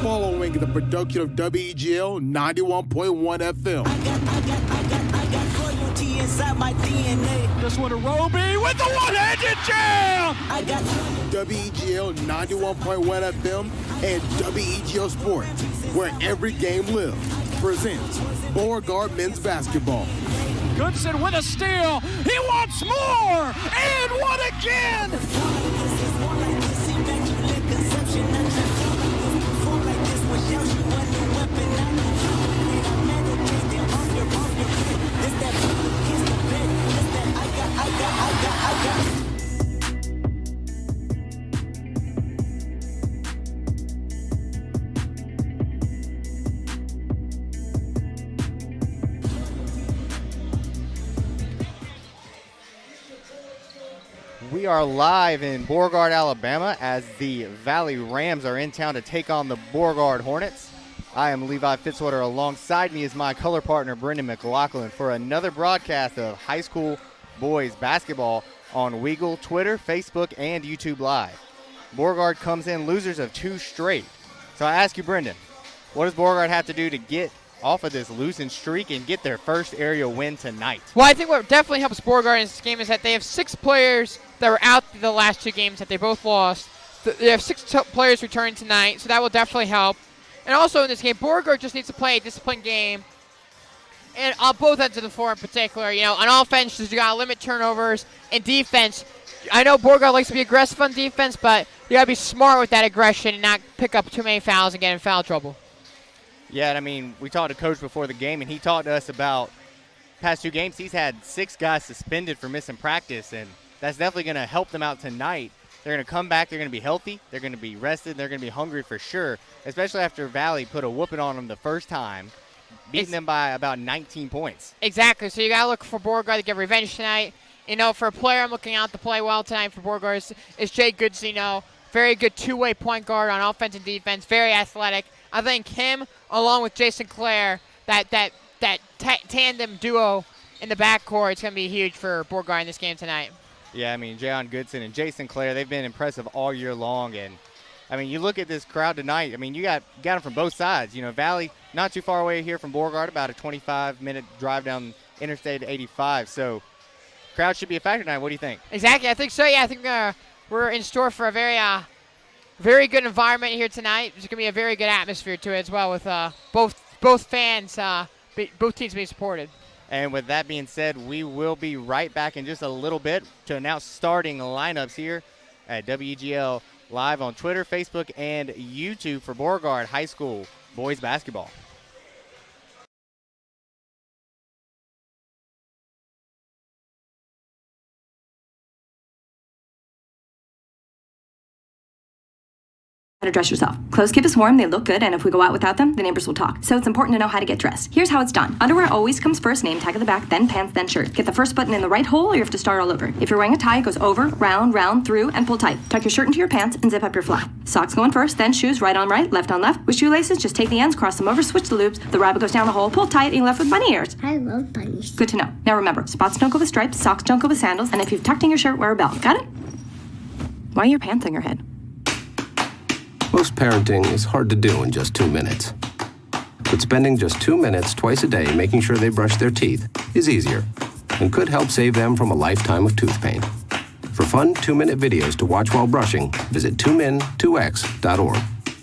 following the production of WEGL 91.1 FM. I got royalty inside my DNA. This one to Roby with the one-handed jam! I got WEGL 91.1 FM and WEGL Sports, where every game lives, presents Beauregard men's basketball. Goodson with a steal. He wants more! And one again! We are live in Beauregard, Alabama, as the Valley Rams are in town to take on the Beauregard Hornets. I am Levi Fitzwater. Alongside me is my color partner, Brendan McLaughlin, for another broadcast of high school boys basketball on Weagle, Twitter, Facebook, and YouTube Live. Beauregard comes in losers of 2 straight. So I ask you, Brendan, what does Beauregard have to do to get off of this losing streak and get their first area win tonight? Well, I think what definitely helps Beauregard in this game is that they have 6 players that were out the last 2 games that they both lost. They have 6 players returning tonight, so that will definitely help. And also in this game, Beauregard just needs to play a disciplined game. And on both ends of the floor in particular, you know, on offense, you got to limit turnovers. And defense, I know Beauregard likes to be aggressive on defense, but you got to be smart with that aggression and not pick up too many fouls and get in foul trouble. Yeah, and I mean, we talked to Coach before the game, and he talked to us about past 2 games. He's had 6 guys suspended for missing practice, and that's definitely going to help them out tonight. They're going to come back. They're going to be healthy. They're going to be rested. They're going to be hungry for sure, especially after Valley put a whooping on them the first time, beating them by about 19 points. Exactly. So you got to look for Beauregard to get revenge tonight. You know, for a player I'm looking out to play well tonight for Beauregard is Jay Goodson. You know, very good 2-way point guard on offense and defense, very athletic. I think him, along with Jason Clare, that tandem duo in the backcourt is going to be huge for Beauregard in this game tonight. Yeah, I mean, Jayon Goodson and Jason Clare, they've been impressive all year long. And, I mean, you look at this crowd tonight, I mean, you got them from both sides. You know, Valley not too far away here from Beauregard, about a 25-minute drive down Interstate 85. So, crowd should be a factor tonight. What do you think? Exactly. I think so, yeah. I think we're in store for a very good environment here tonight. There's going to be a very good atmosphere to it as well with both fans, both teams being supported. And with that being said, we will be right back in just a little bit to announce starting lineups here at WEGL Live on Twitter, Facebook, and YouTube for Beauregard High School boys basketball. How to dress yourself. Clothes keep us warm, they look good, and if we go out without them, the neighbors will talk. So it's important to know how to get dressed. Here's how it's done. Underwear always comes first, name tag at the back, then pants, then shirt. Get the first button in the right hole or you have to start all over. If you're wearing a tie, it goes over, round, through, and pull tight. Tuck your shirt into your pants and zip up your fly. Socks going first, then shoes right on right, left on left. With shoelaces, just take the ends, cross them over, switch the loops. The rabbit goes down the hole, pull tight, and you're left with bunny ears. I love bunnies. Good to know. Now remember, spots don't go with stripes, socks don't go with sandals, and if you've tucked in your shirt, wear a belt. Got it? Why are your pants on your head? Most parenting is hard to do in just 2 minutes. But spending just 2 minutes twice a day making sure they brush their teeth is easier and could help save them from a lifetime of tooth pain. For fun 2-minute videos to watch while brushing, visit 2min2x.org.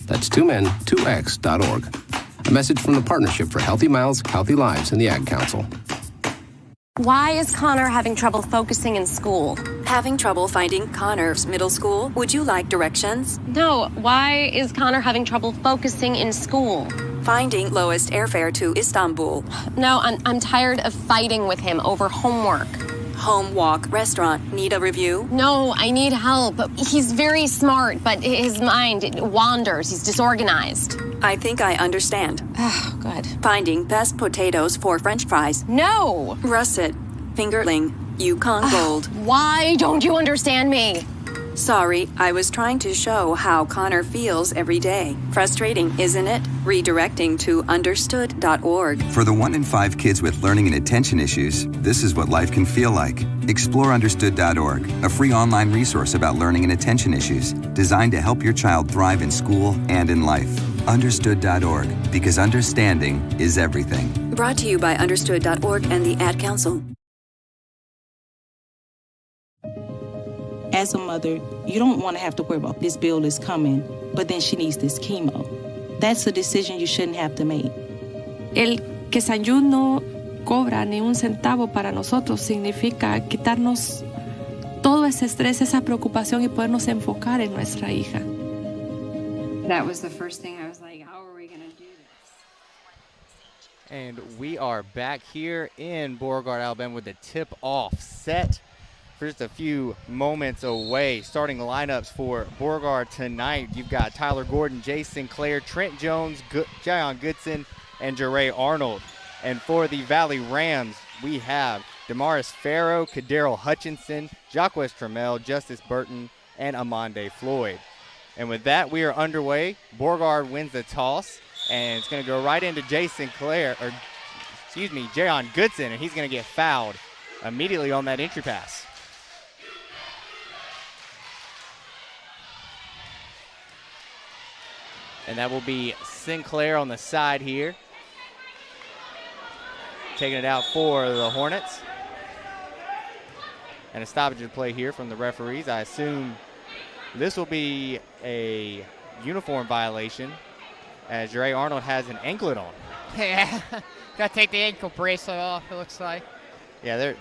That's 2min2x.org. A message from the Partnership for Healthy Mouths, Healthy Lives, and the Ag Council. Why is Connor having trouble focusing in school? Having trouble finding Connor's middle school? Would you like directions? No, why is Connor having trouble focusing in school? Finding lowest airfare to Istanbul. No, I'm tired of fighting with him over homework. Home, walk, restaurant. Need a review? No, I need help. He's very smart, but his mind wanders. He's disorganized. I think I understand. Oh, good. Finding best potatoes for French fries. No! Russet, fingerling, Yukon Gold. Why don't you understand me? Sorry, I was trying to show how Connor feels every day. Frustrating, isn't it? Redirecting to understood.org. For the 1 in 5 kids with learning and attention issues, this is what life can feel like. Explore understood.org, a free online resource about learning and attention issues designed to help your child thrive in school and in life. Understood.org, because understanding is everything. Brought to you by Understood.org and the Ad Council. As a mother, you don't want to have to worry about this bill is coming, but then she needs this chemo. That's a decision you shouldn't have to make. El que San Jude no cobra ni un centavo para nosotros significa quitarnos todo ese estrés, esa preocupación y podernos enfocar en nuestra hija. That was the first thing I was like, how are we going to do this? And we are back here in Beauregard, Alabama with the tip-off set. For just a few moments away, starting lineups for Beauregard tonight. You've got Tyler Gordon, Jay Sinclair, Trent Jones, Jayon Goodson, and Jeray Arnold. And for the Valley Rams, we have Damaris Farrow, Kaderrell Hutchinson, Jacques Trammell, Justice Burton, and Amande Floyd. And with that, we are underway. Beauregard wins the toss, and it's going to go right into Jayon Goodson, and he's going to get fouled immediately on that entry pass. And that will be Sinclair on the side here, taking it out for the Hornets. And a stoppage of play here from the referees. I assume this will be a uniform violation, as Jeray Arnold has an anklet on. Yeah, got to take the ankle bracelet off, it looks like. Yeah,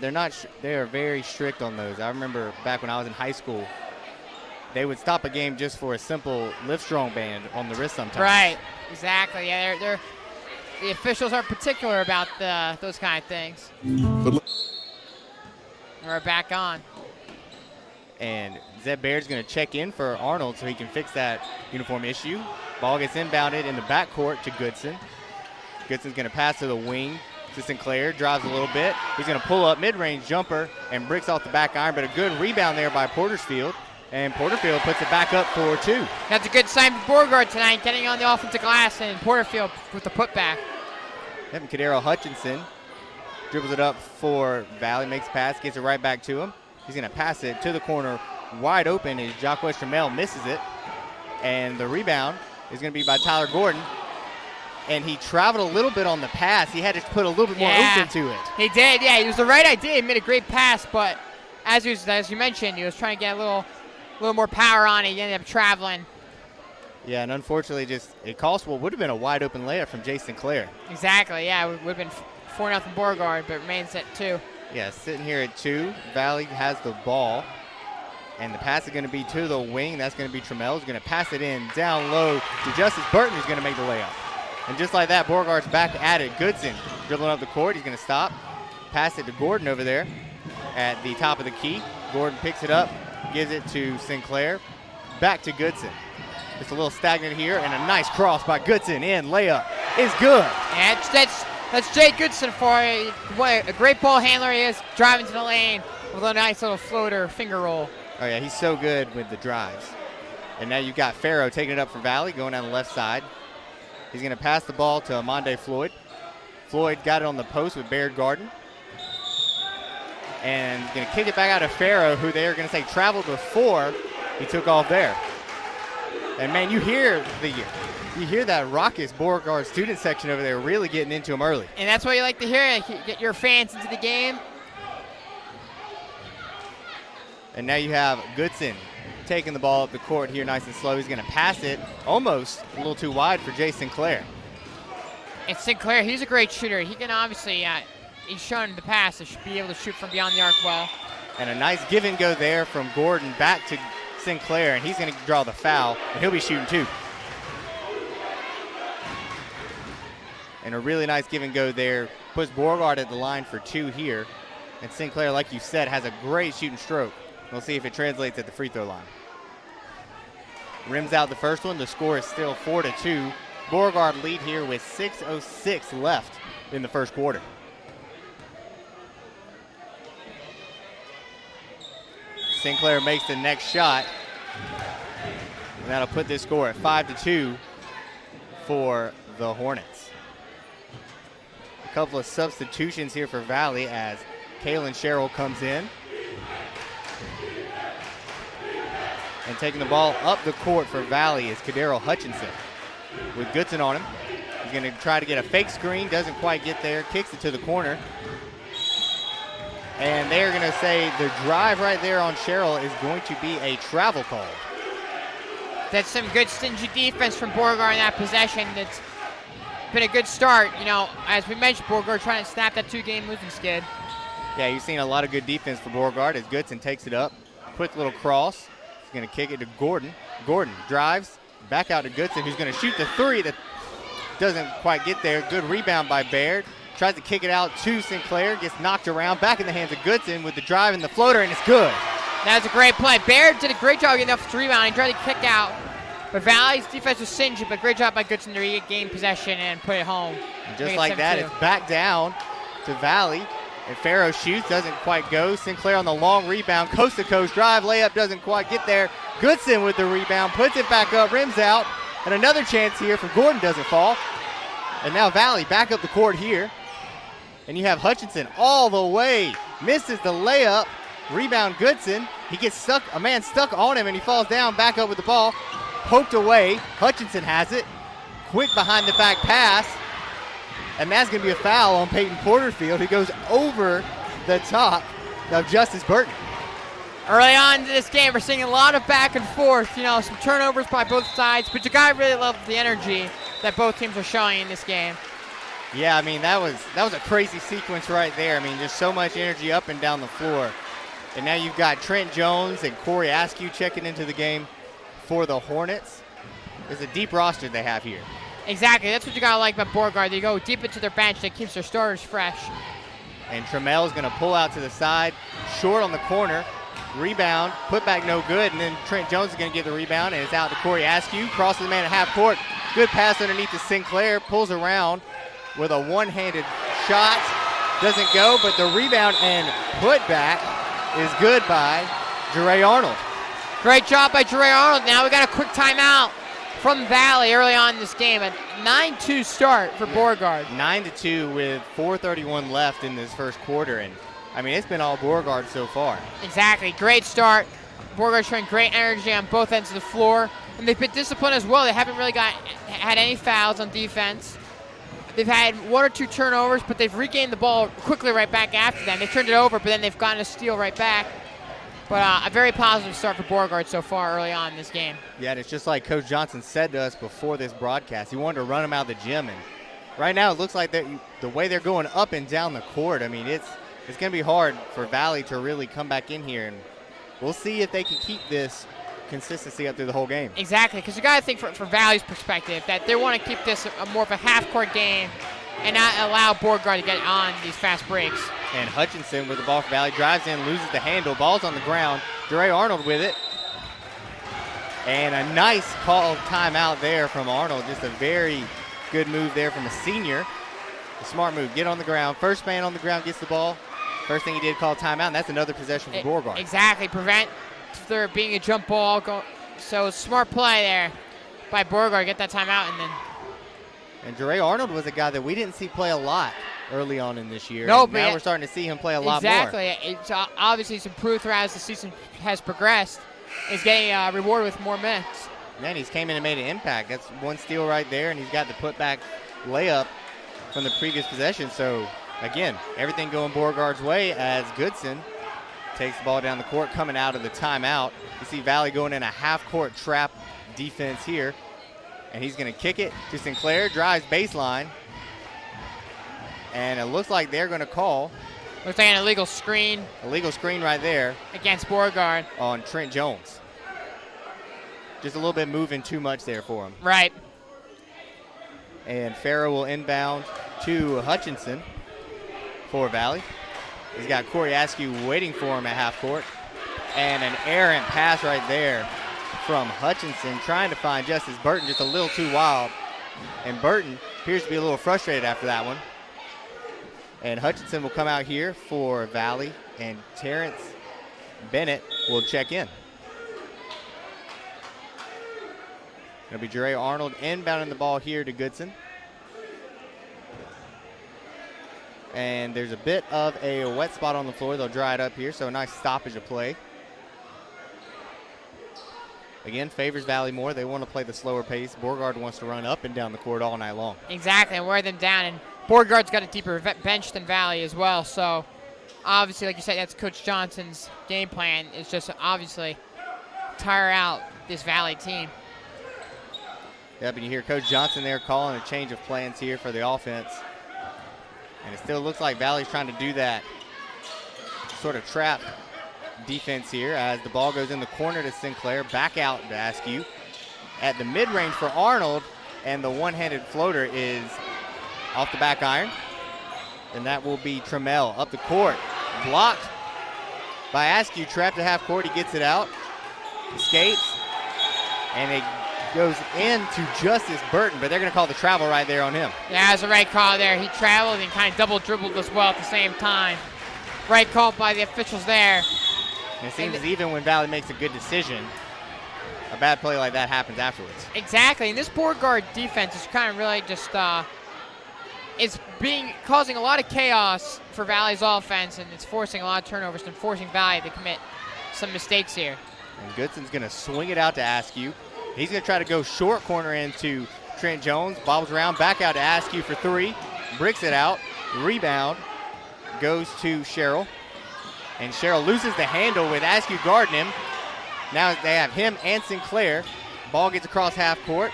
they are very strict on those. I remember back when I was in high school, they would stop a game just for a simple Livestrong band on the wrist sometimes. Right, exactly. Yeah, the officials are particular about those kind of things. We're back on. And Zeb Baird's going to check in for Arnold so he can fix that uniform issue. Ball gets inbounded in the backcourt to Goodson. Goodson's going to pass to the wing to Sinclair, drives a little bit. He's going to pull up mid-range jumper and bricks off the back iron, but a good rebound there by Portersfield. And Porterfield puts it back up for 2. That's a good sign for Beauregard tonight, getting on the offensive glass, and Porterfield with the putback. And Kaderrell Hutchinson dribbles it up for Valley, makes a pass, gets it right back to him. He's going to pass it to the corner, wide open, as Jacques Trammell misses it. And the rebound is going to be by Tyler Gordon. And he traveled a little bit on the pass. He had to put a little bit more oomph into it. He did, yeah. It was the right idea. He made a great pass, but as you mentioned, he was trying to get a little more power on it. He ended up traveling. Yeah, and unfortunately, it cost what would have been a wide open layup from Jay Sinclair. Exactly, yeah. It would have been 4-0 Beauregard, but remains at 2. Yeah, sitting here at 2. Valley has the ball. And the pass is going to be to the wing. That's going to be Trammell. He's going to pass it in down low to Justice Burton, who's going to make the layup. And just like that, Beauregard's back at it. Goodson dribbling up the court. He's going to stop. Pass it to Gordon over there at the top of the key. Gordon picks it up, gives it to Sinclair. Back to Goodson. Just a little stagnant here, and a nice cross by Goodson in. Layup is good. And that's Jay Goodson for you. What a great ball handler he is, driving to the lane with a nice little floater finger roll. Oh, yeah, he's so good with the drives. And now you've got Farrow taking it up for Valley, going down the left side. He's going to pass the ball to Amande Floyd. Floyd got it on the post with Beauregard. And going to kick it back out to Farrow, who they are going to say traveled before he took off there. And, man, you hear that raucous Beauregard student section over there really getting into him early. And that's what you like to hear, get your fans into the game. And now you have Goodson taking the ball up the court here nice and slow. He's going to pass it almost a little too wide for Jay Sinclair. And Sinclair, he's a great shooter. He can obviously, he's shown in the past to be able to shoot from beyond the arc well. And a nice give and go there from Gordon back to Sinclair, and he's going to draw the foul, and he'll be shooting 2. And a really nice give and go there. Puts Beauregard at the line for 2 here. And Sinclair, like you said, has a great shooting stroke. We'll see if it translates at the free throw line. Rims out the first one. The score is still 4-2. Beauregard lead here with 6:06 left in the first quarter. Sinclair makes the next shot. And that'll put this score at 5-2 for the Hornets. A couple of substitutions here for Valley as Kaylin Sherrill comes in. And taking the ball up the court for Valley is Kaderrell Hutchinson. with Goodson on him. He's going to try to get a fake screen, doesn't quite get there, kicks it to the corner. And they're going to say the drive right there on Sherrill is going to be a travel call. That's some good stingy defense from Beauregard in that possession. That's been a good start. You know, as we mentioned, Beauregard trying to snap that 2-game losing skid. Yeah, you've seen a lot of good defense for Beauregard as Goodson takes it up. Quick little cross. He's going to kick it to Gordon. Gordon drives back out to Goodson, who's going to shoot the 3 that doesn't quite get there. Good rebound by Baird. Tries to kick it out to Sinclair. Gets knocked around. Back in the hands of Goodson with the drive and the floater, and it's good. That was a great play. Baird did a great job getting off the rebound. He tried to kick out. But Valley's defense was stingy, but great job by Goodson to regain possession and put it home. And just like that, it's back down to Valley. And Farrow shoots, doesn't quite go. Sinclair on the long rebound, coast-to-coast drive. Layup doesn't quite get there. Goodson with the rebound, puts it back up, rims out. And another chance here for Gordon doesn't fall. And now Valley back up the court here. And you have Hutchinson all the way. Misses the layup. Rebound Goodson. He gets stuck, a man stuck on him, and he falls down, back up with the ball. Poked away. Hutchinson has it. Quick behind the back pass. And that's going to be a foul on Peyton Porterfield, who goes over the top of Justice Burton. Early on in this game, we're seeing a lot of back and forth. You know, some turnovers by both sides, but you got to really love the energy that both teams are showing in this game. Yeah, I mean, that was a crazy sequence right there. I mean, just so much energy up and down the floor. And now you've got Trent Jones and Corey Askew checking into the game for the Hornets. It's a deep roster they have here. Exactly. That's what you got to like about Beauregard. They go deep into their bench. That keeps their starters fresh. And Trammell's going to pull out to the side, short on the corner. Rebound, put back no good, and then Trent Jones is going to get the rebound, and it's out to Corey Askew. Crosses the man at half court. Good pass underneath to Sinclair. Pulls around with a one-handed shot. Doesn't go, but the rebound and put back is good by Jere Arnold. Great job by Jere Arnold. Now we got a quick timeout from Valley early on in this game. A 9-2 start for Beauregard. 9-2 with 4:31 left in this first quarter, and I mean, it's been all Beauregard so far. Exactly. Great start. Beauregard showing great energy on both ends of the floor, and they've been disciplined as well. They haven't really had any fouls on defense. They've had 1 or 2 turnovers, but they've regained the ball quickly right back after them. They turned it over, but then they've gotten a steal right back. But a very positive start for Beauregard so far early on in this game. Yeah, and it's just like Coach Johnson said to us before this broadcast. He wanted to run them out of the gym, and right now it looks like the way they're going up and down the court, I mean, it's going to be hard for Valley to really come back in here, and we'll see if they can keep this consistency up through the whole game. Exactly, because you got to think from Valley's perspective that they want to keep this more of a half-court game and not allow Beauregard to get on these fast breaks. And Hutchinson with the ball for Valley, drives in, loses the handle, ball's on the ground. Jere Arnold with it. And a nice call timeout there from Arnold. Just a very good move there from a senior. A smart move, get on the ground. First man on the ground gets the ball. First thing he did, call timeout, and that's another possession for Beauregard. Exactly, prevent there being a jump ball. So smart play there by Beauregard, get that timeout, and Jere Arnold was a guy that we didn't see play a lot early on in this year. No, but now we're starting to see him play a lot more. Exactly. It's obviously it's improved throughout as the season has progressed. He's getting rewarded with more minutes. Man, he's came in and made an impact. That's one steal right there, and he's got the putback layup from the previous possession. So, again, everything going Beauregard's way as Goodson takes the ball down the court coming out of the timeout. You see Valley going in a half-court trap defense here. And he's going to kick it to Sinclair, drives baseline. And it looks like they're going to call. Looks like an illegal screen. Illegal screen right there. Against Beauregard. On Trent Jones. Just a little bit moving too much there for him. Right. And Farrow will inbound to Hutchinson for Valley. He's got Corey Askew waiting for him at half court. And an errant pass right there from Hutchinson, trying to find Justice Burton, just a little too wild. And Burton appears to be a little frustrated after that one. And Hutchinson will come out here for Valley, and Terrence Bennett will check in. It'll be Jere Arnold inbounding the ball here to Goodson. And there's a bit of a wet spot on the floor. They'll dry it up here, so a nice stoppage of play. again, favors Valley more. They want to play the slower pace. Beauregard wants to run up and down the court all night long. Exactly, and wear them down. And Beauregard's got a deeper bench than Valley as well. So, obviously, like you said, that's Coach Johnson's game plan, is just obviously tire out this Valley team. Yep, and you hear Coach Johnson there calling a change of plans here for the offense. And it still looks like Valley's trying to do that sort of trap defense here as the ball goes in the corner to Sinclair, back out to Askew. At the mid-range for Arnold, and the one-handed floater is off the back iron. And that will be Trammell up the court. Blocked by Askew, trapped at half court. He gets it out, escapes, and it goes into Justice Burton, but they're going to call the travel right there on him. Yeah, that's the right call there. He traveled and kind of double dribbled as well at the same time. Right call by the officials there. And it seems even when Valley makes a good decision, a bad play like that happens afterwards. Exactly, and this Beauregard defense is kind of really just causing a lot of chaos for Valley's offense, and it's forcing a lot of turnovers and forcing Valley to commit some mistakes here. And Goodson's going to swing it out to Askew. He's going to try to go short corner into Trent Jones, bobbles around, back out to Askew for three, bricks it out, rebound, goes to Sherrill. And Sherrill loses the handle with Askew guarding him. Now they have him and Sinclair. Ball gets across half court.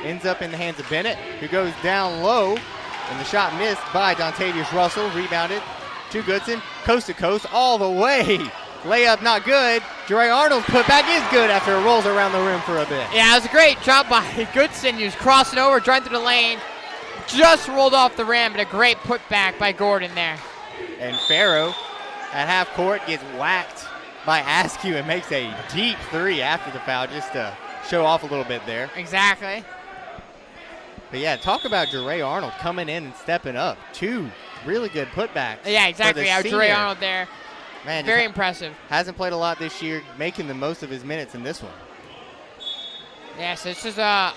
Ends up in the hands of Bennett, who goes down low. And the shot missed by Dontavius Russell. Rebounded to Goodson. Coast to coast all the way. Layup not good. Jere Arnold's putback is good after it rolls around the rim for a bit. Yeah, it was a great job by Goodson. He was crossing over, driving through the lane. Just rolled off the rim, but a great putback by Gordon there. And Farrow at half court gets whacked by Askew and makes a deep three after the foul just to show off a little bit there. Exactly. But yeah, talk about Jere Arnold coming in and stepping up. Two really good putbacks. Yeah, exactly. Jere Arnold there. Man, very impressive. Hasn't played a lot this year, making the most of his minutes in this one. Yeah, so this is a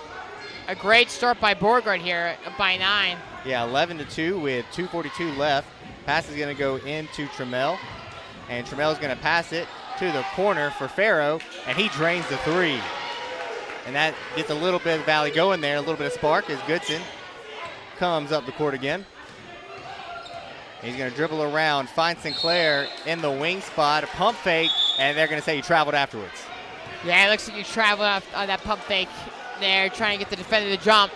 great start by Beauregard here, up by 9. Yeah, 11-2 with 2:42 left. Pass is going to go into Trammell, and Trammell's going to pass it to the corner for Farrow, and he drains the three. And that gets a little bit of Valley going there, a little bit of spark as Goodson comes up the court again. He's going to dribble around, find Sinclair in the wing spot, a pump fake, and they're going to say he traveled afterwards. Yeah, it looks like you traveled on that pump fake there, trying to get the defender to jump.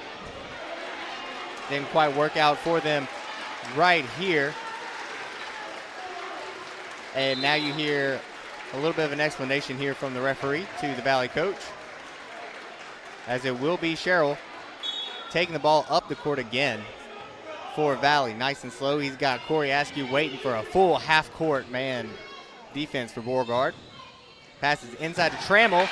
Didn't quite work out for them right here. And now you hear a little bit of an explanation here from the referee to the Valley coach, as it will be Sherrill taking the ball up the court again for Valley. Nice and slow. He's got Corey Askew waiting for a full half-court man defense for Beauregard. Passes inside to Trammell,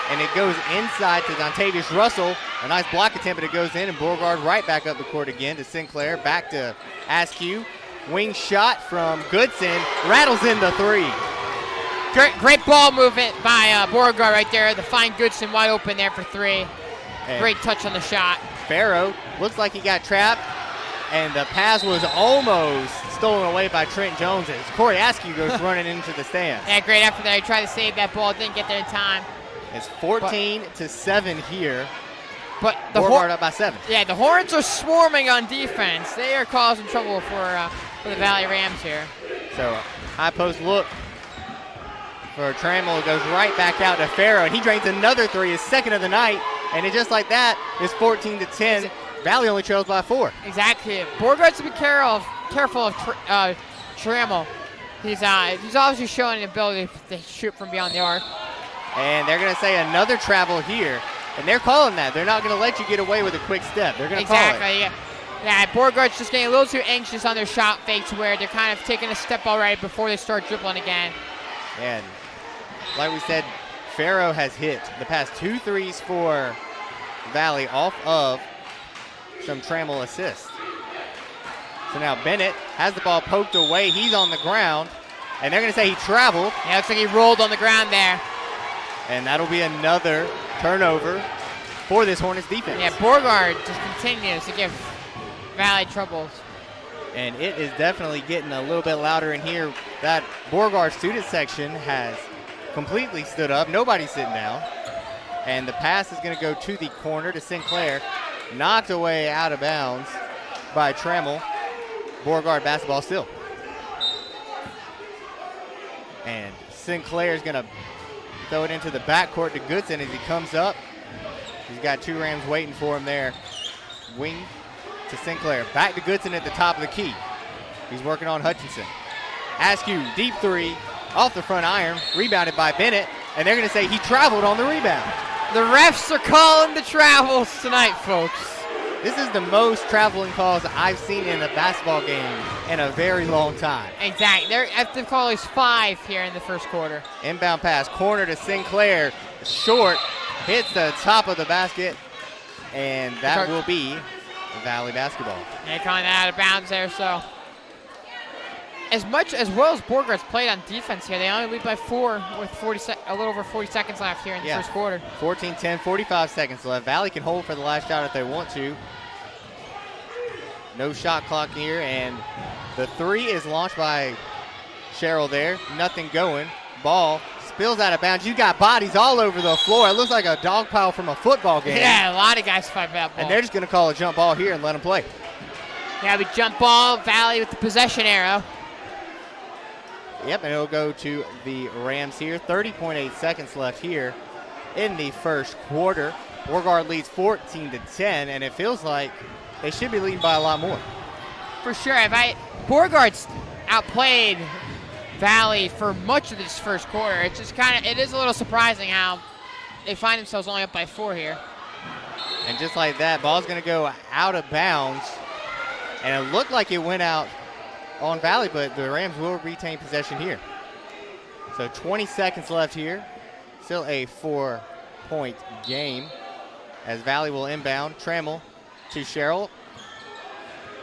and it goes inside to Dontavius Russell. A nice block attempt, but it goes in, and Beauregard right back up the court again to Sinclair. Back to Askew. Wing shot from Goodson. Rattles in the three. Great ball movement by Beauregard right there. The fine Goodson wide open there for three. And great touch on the shot. Farrow looks like he got trapped, and the pass was almost stolen away by Trent Jones as Corey Askew goes running into the stands. Yeah, great effort there. He tried to save that ball, didn't get there in time. It's 14-7 here. But the Beauregard up by 7. Yeah, the Hornets are swarming on defense. They are causing trouble for the Valley Rams here. So high post look for Trammell. It goes right back out to Farrow, and he drains another three, his second of the night. And it just like that is 14-10. Valley only trails by 4. Exactly. Beauregard's to be careful of Trammell. He's obviously showing an ability to shoot from beyond the arc. And they're going to say another travel here. And they're calling that. They're not going to let you get away with a quick step. They're going to call it. Exactly, yeah. Yeah, Beauregard's just getting a little too anxious on their shot fakes where they're kind of taking a step already before they start dribbling again. And like we said, Farrow has hit the past 2 threes for Valley off of some Trammell assists. So now Bennett has the ball poked away. He's on the ground, and they're going to say he traveled. Yeah, looks like he rolled on the ground there. And that'll be another turnover for this Hornets defense. Yeah, Beauregard just continues to give Valley troubles. And it is definitely getting a little bit louder in here. That Beauregard student section has completely stood up. Nobody's sitting down. And the pass is going to go to the corner to Sinclair. Knocked away out of bounds by Trammell. Beauregard basketball still. And Sinclair is going to throw it into the backcourt to Goodson as he comes up. He's got two Rams waiting for him there. Wing to Sinclair. Back to Goodson at the top of the key. He's working on Hutchinson. Askew, deep three, off the front iron, rebounded by Bennett, and they're going to say he traveled on the rebound. The refs are calling the travels tonight, folks. This is the most traveling calls I've seen in a basketball game in a very long time. Exactly. They've called at least 5 here in the first quarter. Inbound pass, corner to Sinclair, short, hits the top of the basket, and that will be Valley basketball. They're calling that out of bounds there, so. As well as Beauregard's played on defense here, they only lead by 4 with a little over 40 seconds left here in the first quarter. 14-10, 45 seconds left. Valley can hold for the last shot if they want to. No shot clock here, and the three is launched by Sherrill there. Nothing going. Ball spills out of bounds. You got bodies all over the floor. It looks like a dog pile from a football game. Yeah, a lot of guys fight for that ball. And they're just going to call a jump ball here and let them play. Yeah, we jump ball, Valley with the possession arrow. Yep, and it'll go to the Rams here. 30.8 seconds left here in the first quarter. Beauregard leads 14-10, and it feels like they should be leading by a lot more. For sure. Beauregard's outplayed Valley for much of this first quarter. It's just it is a little surprising how they find themselves only up by 4 here. And just like that, ball's going to go out of bounds, and it looked like it went out on Valley, but the Rams will retain possession here. So 20 seconds left here. Still a 4-point game as Valley will inbound. Trammell to Sherrill.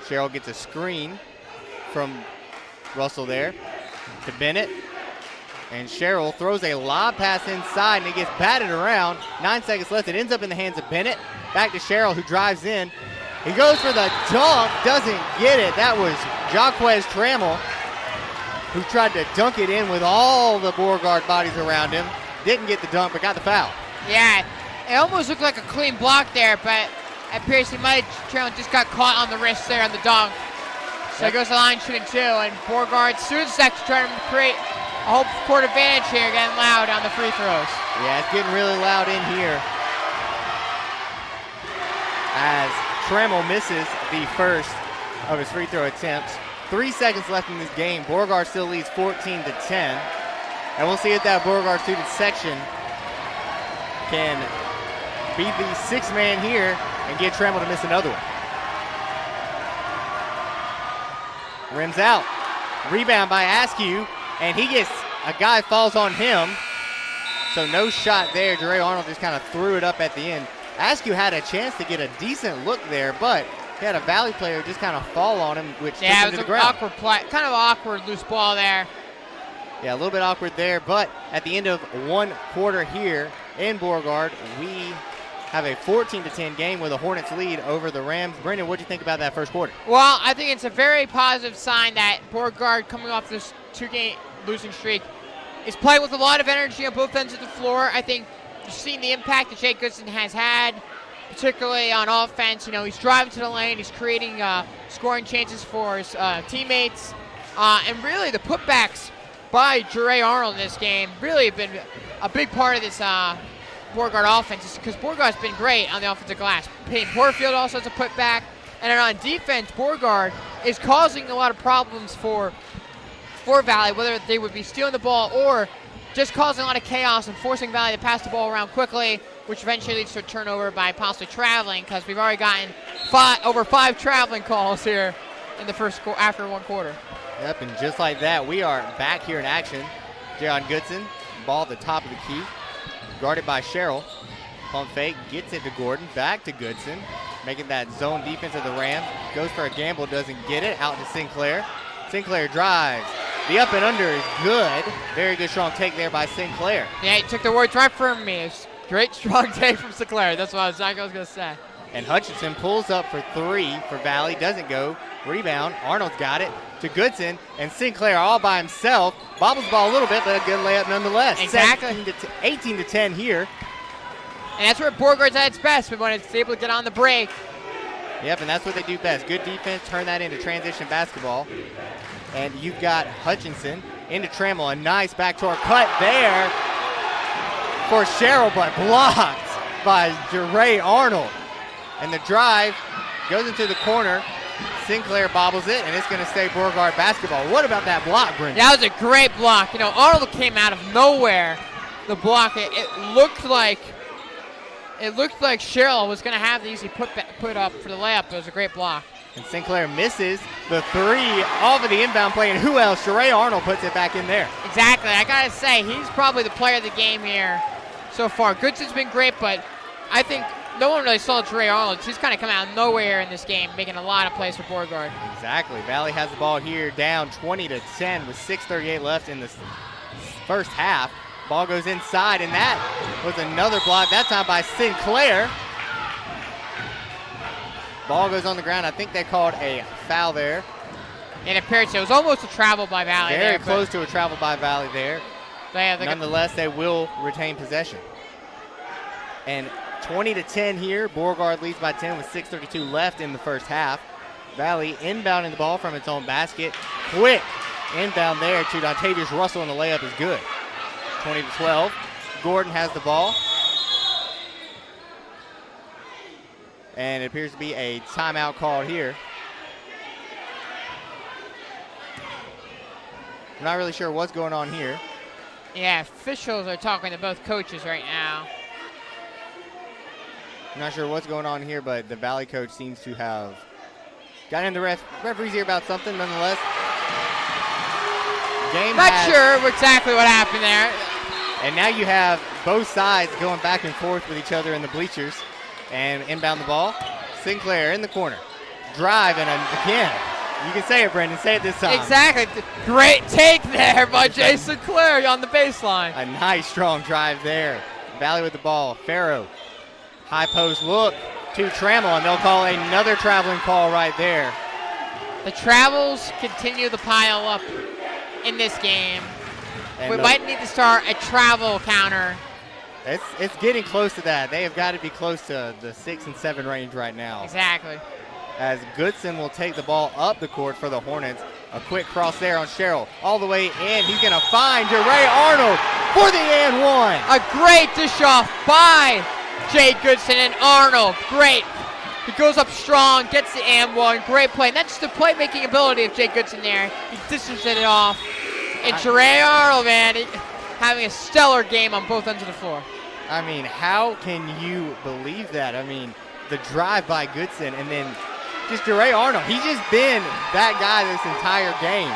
Sherrill gets a screen from Russell there to Bennett. And Sherrill throws a lob pass inside, and it gets batted around. 9 seconds left. It ends up in the hands of Bennett. Back to Sherrill, who drives in. He goes for the dunk, doesn't get it. That was Jaquez Trammell, who tried to dunk it in with all the Beauregard bodies around him. Didn't get the dunk, but got the foul. Yeah, it almost looked like a clean block there, but it appears Trammell just got caught on the wrist there on the dunk. So he goes to the line shooting 2, and Beauregard soon as actually trying to create a whole court advantage here, getting loud on the free throws. Yeah, it's getting really loud in here as Trammell misses the first of his free throw attempts. 3 seconds left in this game. Beauregard still leads 14-10. And we'll see if that Beauregard student section can be the 6th man here and get Trammell to miss another one. Rims out. Rebound by Askew, and a guy falls on him. So no shot there. Jere Arnold just kind of threw it up at the end. Askew had a chance to get a decent look there, but he had a Valley player just kind of fall on him, which took him to the ground. Awkward play, kind of awkward loose ball there. Yeah, a little bit awkward there, but at the end of 1 quarter here in Beauregard, we have a 14-10 game with a Hornets lead over the Rams. Brendan, what do you think about that first quarter? Well, I think it's a very positive sign that Beauregard, coming off this 2-game losing streak, is playing with a lot of energy on both ends of the floor. I think you've seen the impact that Jake Goodson has had, particularly on offense. He's driving to the lane. He's creating scoring chances for his teammates. And really the putbacks by Jere Arnold in this game really have been a big part of this Beauregard offense, because Beauregard's been great on the offensive glass. Payne Porterfield also has a putback. And then on defense, Beauregard is causing a lot of problems for Valley, whether they would be stealing the ball or just causing a lot of chaos and forcing Valley to pass the ball around quickly, which eventually leads to a turnover by possibly traveling, because we've already gotten over 5 traveling calls here in the after 1 quarter. Yep, and just like that, we are back here in action. Jaron Goodson, ball at the top of the key, guarded by Sherrill. Pump fake, gets it to Gordon, back to Goodson, making that zone defense of the Rams. Goes for a gamble, doesn't get it, out to Sinclair. Sinclair drives. The up and under is good. Very good strong take there by Sinclair. Yeah, he took the words right from me. Great strong take from Sinclair. That's what I was going to say. And Hutchinson pulls up for 3 for Valley. Doesn't go. Rebound. Arnold's got it to Goodson. And Sinclair all by himself. Bobbles the ball a little bit, but a good layup nonetheless. Exactly. 18-10 here. And that's where Beauregard's at its best, but when it's able to get on the break. Yep, and that's what they do best. Good defense, turn that into transition basketball. And you've got Hutchinson into Trammell. A nice backdoor cut there for Cheryl, but blocked by Jeray Arnold. And the drive goes into the corner. Sinclair bobbles it, and it's going to stay Beauregard basketball. What about that block, Brendan? That was a great block. You know, Arnold came out of nowhere. The block, it looked like Cheryl was going to have the easy put up for the layup. It was a great block. And Sinclair misses the three off of the inbound play, and who else? Jeray Arnold puts it back in there. Exactly. I got to say, he's probably the player of the game here so far. Goodson's been great, but I think no one really saw Jeray Arnold. He's kind of come out of nowhere in this game, making a lot of plays for Beauregard. Exactly. Valley has the ball here, down 20-10 with 6:38 left in the first half. Ball goes inside, and that was another block, that time by Sinclair. Ball goes on the ground. I think they called a foul there. It appeared so. It was almost a travel by Valley. Very close to a travel by Valley there. Nonetheless, they will retain possession. And 20-10 here. Beauregard leads by 10 with 6:32 left in the first half. Valley inbounding the ball from its own basket. Quick inbound there to Dontavius Russell, and the layup is good. 20-12. Gordon has the ball. And it appears to be a timeout called here. I'm not really sure what's going on here. Yeah, officials are talking to both coaches right now. I'm not sure what's going on here, but the Valley coach seems to have gotten in the referee's ear about something nonetheless. Not sure exactly what happened there. And now you have both sides going back and forth with each other in the bleachers. And inbound the ball. Sinclair in the corner. Drive, and again, you can say it, Brendan. Say it this time. Exactly. Great take there by Jay Sinclair on the baseline. A nice, strong drive there. Valley with the ball. Farrow. High post look to Trammell, and they'll call another traveling call right there. The travels continue to pile up in this game. And we might need to start a travel counter. It's getting close to that. They have got to be close to the 6 and 7 range right now. Exactly. As Goodson will take the ball up the court for the Hornets. A quick cross there on Cheryl. All the way in. He's going to find Jeray Arnold for the and one. A great dish off by Jay Goodson, and Arnold. Great. He goes up strong, gets the and one. Great play. And that's the playmaking ability of Jay Goodson there. He dishes it off. And Jeray Arnold, man, having a stellar game on both ends of the floor. I mean, how can you believe that? I mean, the drive by Goodson, and then just Jeray Arnold. He's just been that guy this entire game.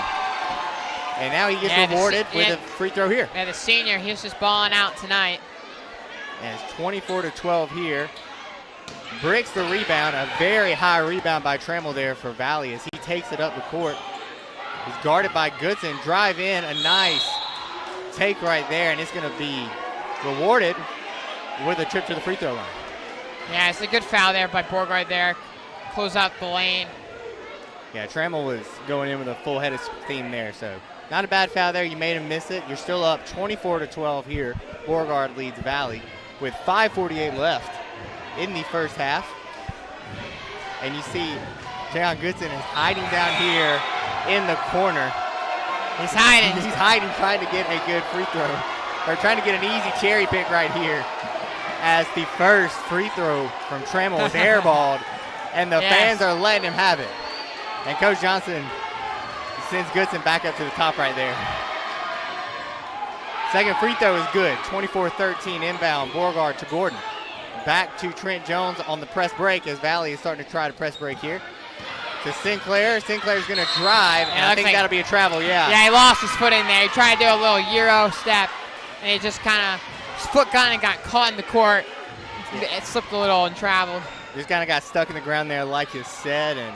And now he gets rewarded with a free throw here. Yeah, the senior, he's just balling out tonight. And it's 24-12 here. Breaks the rebound, a very high rebound by Trammell there for Valley as he takes it up the court. He's guarded by Goodson. Drive in, a nice take right there, and it's going to be rewarded with a trip to the free throw line. Yeah, it's a good foul there by Beauregard there. Close out the lane. Yeah, Trammell was going in with a full head of steam there, so not a bad foul there. You made him miss it. You're still up 24-12 here. Beauregard leads Valley with 5:48 left in the first half. And you see Jayon Goodson is hiding down here in the corner. He's hiding. He's hiding, trying to get a good free throw. Or trying to get an easy cherry pick right here. As the first free throw from Trammell was airballed. And the fans are letting him have it. And Coach Johnson sends Goodson back up to the top right there. Second free throw is good. 24-13 inbound. Beauregard to Gordon. Back to Trent Jones on the press break as Valley is starting to try to press break here. To Sinclair. Sinclair's going to drive, and I think that'll be a travel, yeah. Yeah, he lost his foot in there. He tried to do a little Euro step, and he just kind of, his foot kind of got caught in the court. It slipped a little and traveled. Just kind of got stuck in the ground there, like you said, and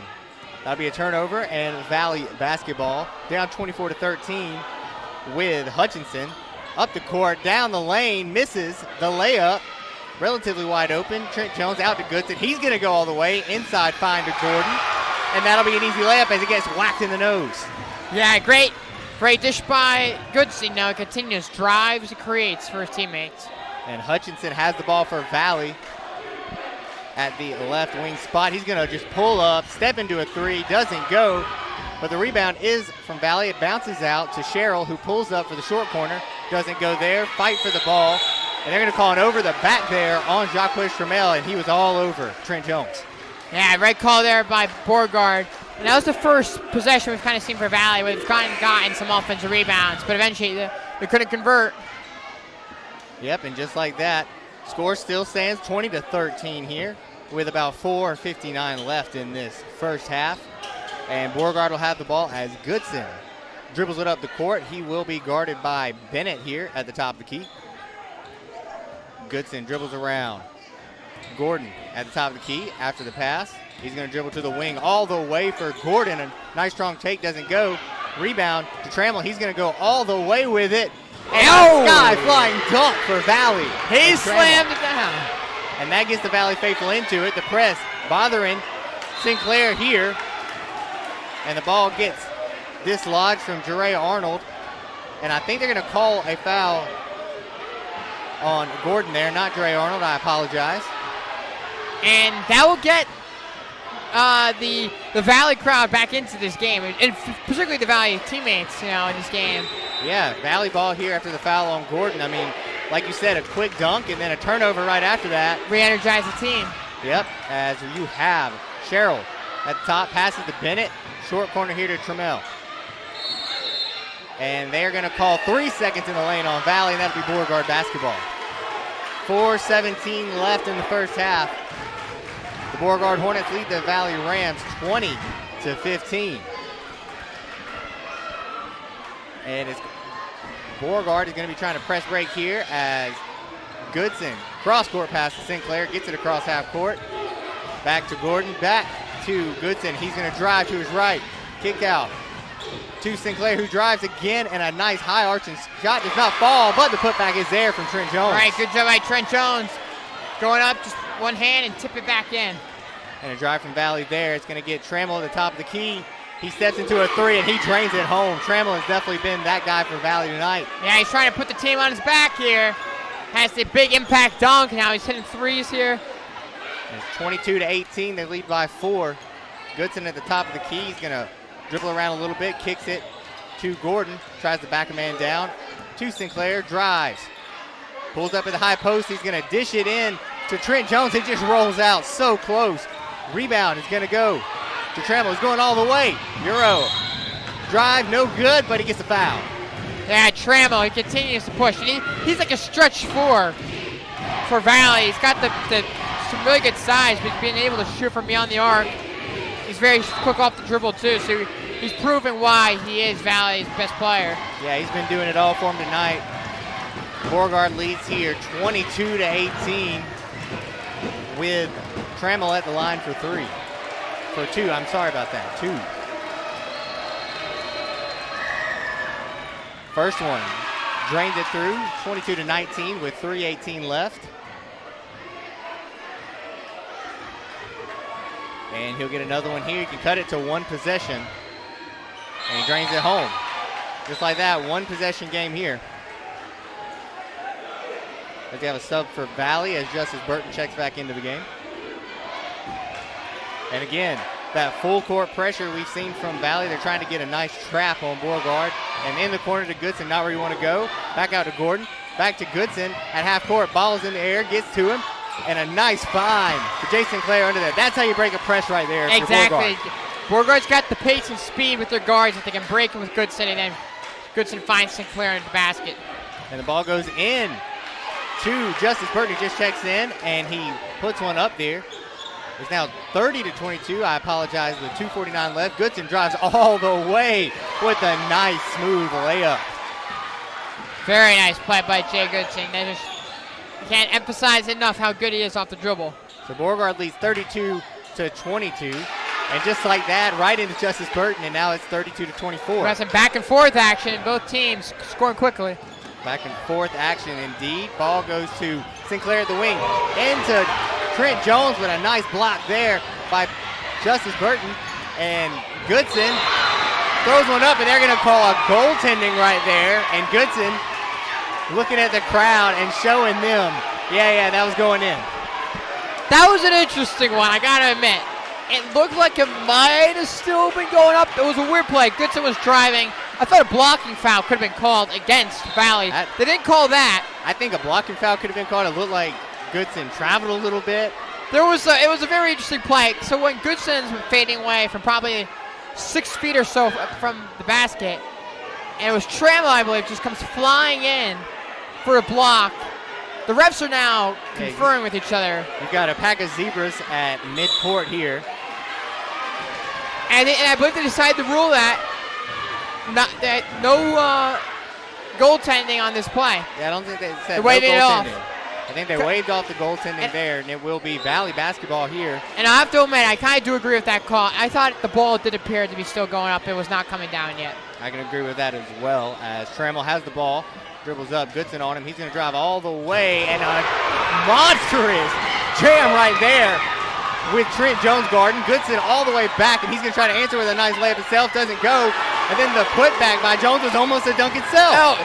that'll be a turnover, and Valley basketball down 24-13 with Hutchinson. Up the court, down the lane, misses the layup. Relatively wide open. Trent Jones out to Goodson. He's going to go all the way. Inside find to Gordon. And that'll be an easy layup as he gets whacked in the nose. Yeah, great dish by Goodson. Now he continues, drives, and creates for his teammates. And Hutchinson has the ball for Valley at the left wing spot. He's going to just pull up, step into a three, doesn't go. But the rebound is from Valley. It bounces out to Sherrill, who pulls up for the short corner. Doesn't go there. Fight for the ball. And they're going to call an over the back there on Jacques Trammell, and he was all over Trent Jones. Yeah, right call there by Beauregard. And that was the first possession we've kind of seen for Valley. We've gotten some offensive rebounds, but eventually they couldn't convert. Yep, and just like that, score still stands 20-13 here with about 4:59 left in this first half. And Beauregard will have the ball as Goodson dribbles it up the court. He will be guarded by Bennett here at the top of the key. Goodson dribbles around. Gordon at the top of the key after the pass. He's going to dribble to the wing all the way for Gordon. A nice strong take, doesn't go. Rebound to Trammell. He's going to go all the way with it. And a sky flying dunk for Valley. He slammed it down. And that gets the Valley faithful into it. The press bothering Sinclair here. And the ball gets dislodged from Jere Arnold. And I think they're going to call a foul on Gordon there, not Jere Arnold. I apologize. And that will get the Valley crowd back into this game, and particularly the Valley teammates, in this game. Yeah, Valley ball here after the foul on Gordon. I mean, like you said, a quick dunk and then a turnover right after that. Re-energize the team. Yep, as you have Sherrill at the top, passes to Bennett. Short corner here to Trammell. And they're going to call 3 seconds in the lane on Valley, and that'll be Beauregard basketball. 4:17 left in the first half. The Beauregard Hornets lead the Valley Rams 20-15. And Beauregard is going to be trying to press break here as Goodson, cross-court pass to Sinclair, gets it across half court. Back to Gordon, back to Goodson. He's going to drive to his right. Kick out to Sinclair, who drives again, and a nice high arching shot does not fall, but the putback is there from Trent Jones. All right, good job by Trent Jones. Going up just one hand and tip it back in. And a drive from Valley there. It's going to get Trammell at the top of the key. He steps into a three, and he drains it home. Trammell has definitely been that guy for Valley tonight. Yeah, he's trying to put the team on his back here. Has the big impact dunk. Now he's hitting threes here. It's 22-18. They lead by 4. Goodson at the top of the key. He's going to dribble around a little bit, kicks it to Gordon, tries to back a man down to Sinclair, drives, pulls up at the high post. He's going to dish it in to Trent Jones. It just rolls out so close. Rebound is going to go to Trammell. He's going all the way. Euro drive, no good, but he gets a foul. Yeah, Trammell, he continues to push. And he's like a stretch four for Valley. He's got some really good size, but he's being able to shoot from beyond the arc. He's very quick off the dribble, too, so he's proving why he is Valley's best player. Yeah, he's been doing it all for him tonight. Beauregard leads here 22-18 with Trammell at the line for 3. For 2, I'm sorry about that, 2. First one, drains it through, 22-19 with 3:18 left. And he'll get another one here. He can cut it to 1 possession. And he drains it home. Just like that, 1 possession game here. As they have a sub for Valley as Justice Burton checks back into the game. And again, that full court pressure we've seen from Valley. They're trying to get a nice trap on Beauregard. And in the corner to Goodson, not where you want to go. Back out to Gordon. Back to Goodson at half court. Ball is in the air, gets to him. And a nice find for Jason Sinclair under that. That's how you break a press right there. Exactly. Beauregard's got the pace and speed with their guards that they can break him with Goodson, and then Goodson finds Sinclair in the basket. And the ball goes in to Justice Burton, who just checks in, and he puts one up there. It's now 30-22. I apologize with 2:49 left. Goodson drives all the way with a nice, smooth layup. Very nice play by Jay Goodson. Can't emphasize enough how good he is off the dribble. So Beauregard leads 32-22. And just like that, right into Justice Burton, and now it's 32-24. We got some back and forth action. Both teams scoring quickly. Back and forth action indeed. Ball goes to Sinclair at the wing. Into Trent Jones with a nice block there by Justice Burton. And Goodson throws one up, and they're going to call a goaltending right there. And Goodson looking at the crowd and showing them, yeah, that was going in. That was an interesting one, I gotta admit. It looked like it might have still been going up. It was a weird play. Goodson was driving. I thought a blocking foul could have been called against Valley. They didn't call that. I think a blocking foul could have been called. It looked like Goodson traveled a little bit. It was a very interesting play. So when Goodson's been fading away from probably 6 feet or so from the basket, and it was Trammell, I believe, just comes flying in for a block. The refs are now conferring with each other. You've got a pack of zebras at midcourt here. And I believe they decided to rule that no goaltending on this play. Yeah, I don't think they said no goaltending. I think they waved off the goaltending there, and it will be Valley basketball here. And I have to admit, I kind of do agree with that call. I thought the ball did appear to be still going up. It was not coming down yet. I can agree with that as well, as Trammell has the ball, dribbles up, Goodson on him. He's going to drive all the way, and a monstrous jam right there with Trent Jones guarding. Goodson all the way back, and he's going to try to answer with a nice layup himself. Doesn't go. And then the putback by Jones was almost a dunk itself. No,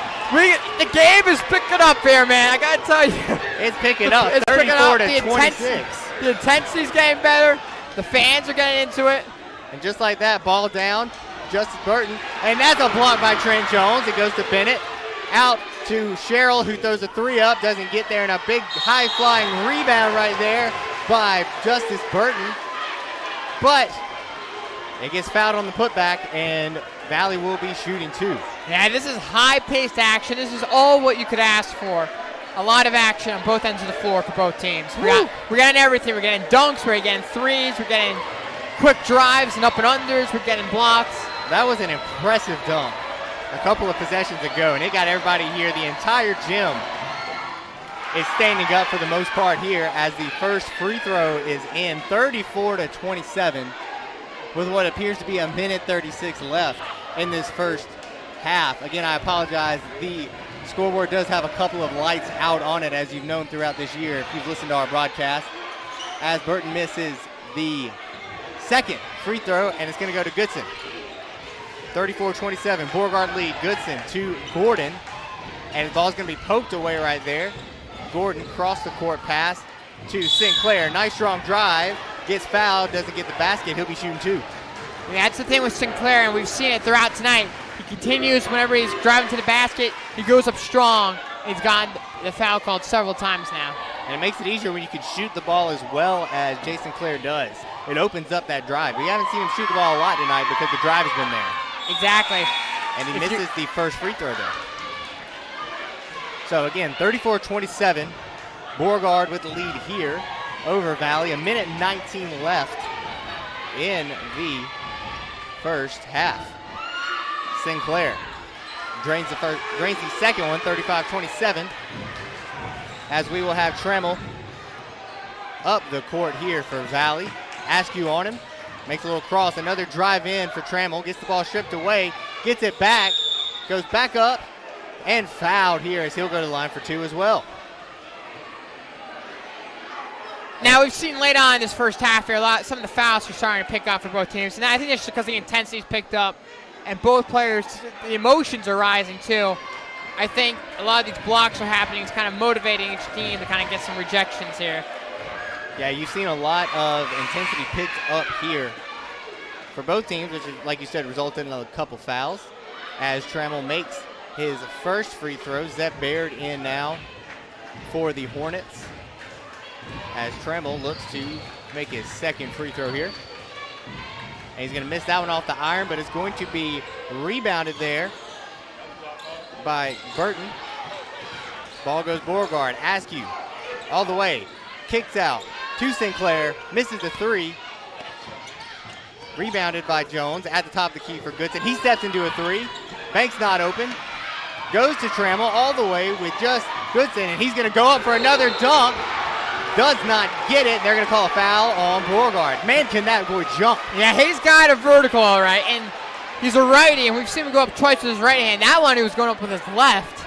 the game is picking up here, man. I got to tell you. It's picking up. It's 34 picking up. to 26. The intensity's getting better. The fans are getting into it. And just like that, ball down, Justice Burton. And that's a block by Trent Jones. It goes to Bennett. Out to Sherrill, who throws a 3 up, doesn't get there, and a big high-flying rebound right there by Justice Burton. But it gets fouled on the putback, and Valley will be shooting 2. Yeah, this is high-paced action. This is all what you could ask for. A lot of action on both ends of the floor for both teams. We're getting everything. We're getting dunks, we're getting threes, we're getting quick drives and up and unders, we're getting blocks. That was an impressive dunk a couple of possessions ago, and it got everybody here. The entire gym is standing up for the most part here as the first free throw is in, 34 to 27, with what appears to be a minute 36 left in this first half. Again, I apologize. The scoreboard does have a couple of lights out on it, as you've known throughout this year if you've listened to our broadcast, as Burton misses the second free throw, and it's going to go to Goodson. 34-27, Beauregard lead. Goodson to Gordon, and the ball's going to be poked away right there. Gordon cross the court pass to Sinclair. Nice strong drive, gets fouled, doesn't get the basket. He'll be shooting 2. Yeah, that's the thing with Sinclair, and we've seen it throughout tonight. He continues whenever he's driving to the basket. He goes up strong. He's gotten the foul called several times now. And it makes it easier when you can shoot the ball as well as Jason Clare does. It opens up that drive. We haven't seen him shoot the ball a lot tonight because the drive has been there. Exactly. And he misses the first free throw there. So again, 34-27. Beauregard with the lead here over Valley. A minute 19 left in the first half. Sinclair drains the second one, 35-27. As we will have Trammell up the court here for Valley. Askew on him. Makes a little cross. Another drive in for Trammell. Gets the ball stripped away. Gets it back. Goes back up. And fouled here as he'll go to the line for 2 as well. Now we've seen late on in this first half here, some of the fouls are starting to pick up for both teams. And I think that's just because the intensity's picked up and both players, the emotions are rising too. I think a lot of these blocks are happening. It's kind of motivating each team to kind of get some rejections here. Yeah, you've seen a lot of intensity picked up here for both teams, which, like you said, resulted in a couple fouls. As Trammell makes his first free throw, Zep Baird in now for the Hornets. As Trammell looks to make his second free throw here. And he's going to miss that one off the iron, but it's going to be rebounded there by Burton. Ball goes Beauregard. Askew all the way. Kicks out to Sinclair. Misses the 3. Rebounded by Jones at the top of the key for Goodson. He steps into a 3. Bank's not open. Goes to Trammell all the way with just Goodson, and he's going to go up for another dunk. Does not get it. They're going to call a foul on Beauregard. Man, can that boy jump. Yeah, he's got a vertical, all right, and he's a righty, and we've seen him go up twice with his right hand. That one he was going up with his left.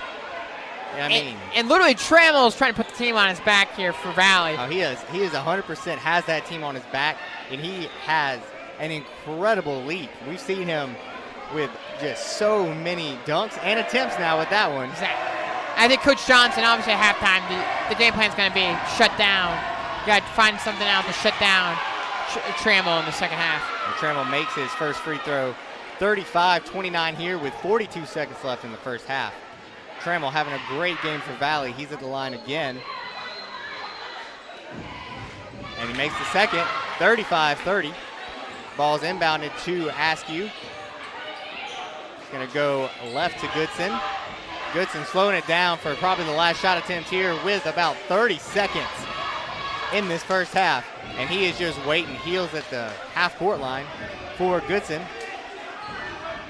Yeah, I mean, and literally Trammell is trying to put the team on his back here for Valley. Oh, he is 100% has that team on his back, and he has an incredible leap. We've seen him with just so many dunks and attempts now with that one. Exactly. I think Coach Johnson, obviously at halftime, the game plan is going to be shut down. You got to find something out to shut down Trammell in the second half. And Trammell makes his first free throw, 35-29 here with 42 seconds left in the first half. Trammell having a great game for Valley. He's at the line again. And he makes the second, 35-30. Ball's inbounded to Askew. It's going to go left to Goodson. Goodson slowing it down for probably the last shot attempt here with about 30 seconds in this first half. And he is just waiting. Heels at the half-court line for Goodson.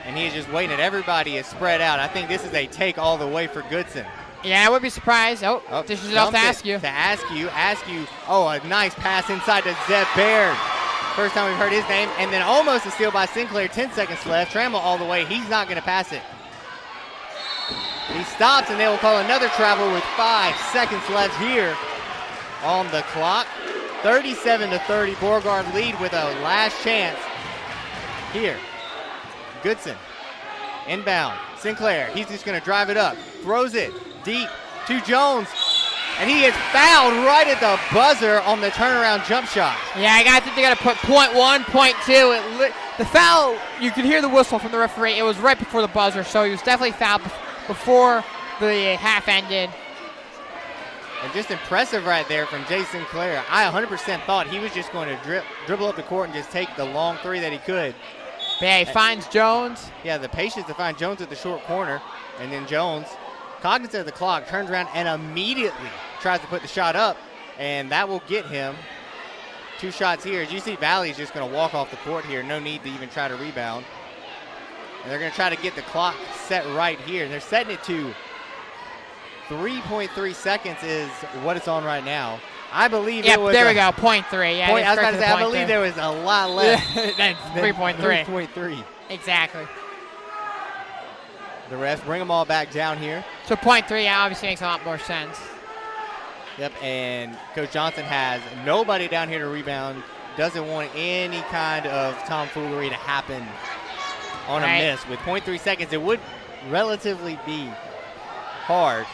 And he is just waiting. And everybody is spread out. I think this is a take all the way for Goodson. Yeah, I would be surprised. Oh, dishes it off to Askew. Askew. Oh, a nice pass inside to Zeb Baird. First time we've heard his name. And then almost a steal by Sinclair. 10 seconds left. Trammell all the way. He's not going to pass it. He stops, and they will call another travel with 5 seconds left here on the clock. 37-30. Beauregard lead with a last chance here. Goodson inbound. Sinclair, he's just going to drive it up. Throws it deep to Jones. And he is fouled right at the buzzer on the turnaround jump shot. Yeah, I think they got to put .1, .2. The foul, you could hear the whistle from the referee. It was right before the buzzer, so he was definitely fouled before the half ended. And just impressive right there from Jay Sinclair. I 100% thought he was just going to dribble up the court and just take the long three that he could. But yeah, he finds Jones. Yeah, the patience to find Jones at the short corner. And then Jones, cognizant of the clock, turns around and immediately tries to put the shot up. And that will get him 2 shots here. As you see, Valley's just going to walk off the court here. No need to even try to rebound. And they're going to try to get the clock set right here. And they're setting it to 3.3 seconds is what it's on right now. I believe it was. There we go, .3. Yeah, I was about to say, I believe there was a lot less. 3.3. 3.3. Exactly. The refs bring them all back down here. So .3 obviously makes a lot more sense. Yep, and Coach Johnson has nobody down here to rebound. Doesn't want any kind of tomfoolery to happen on a miss. With .3 seconds, it would relatively be hard.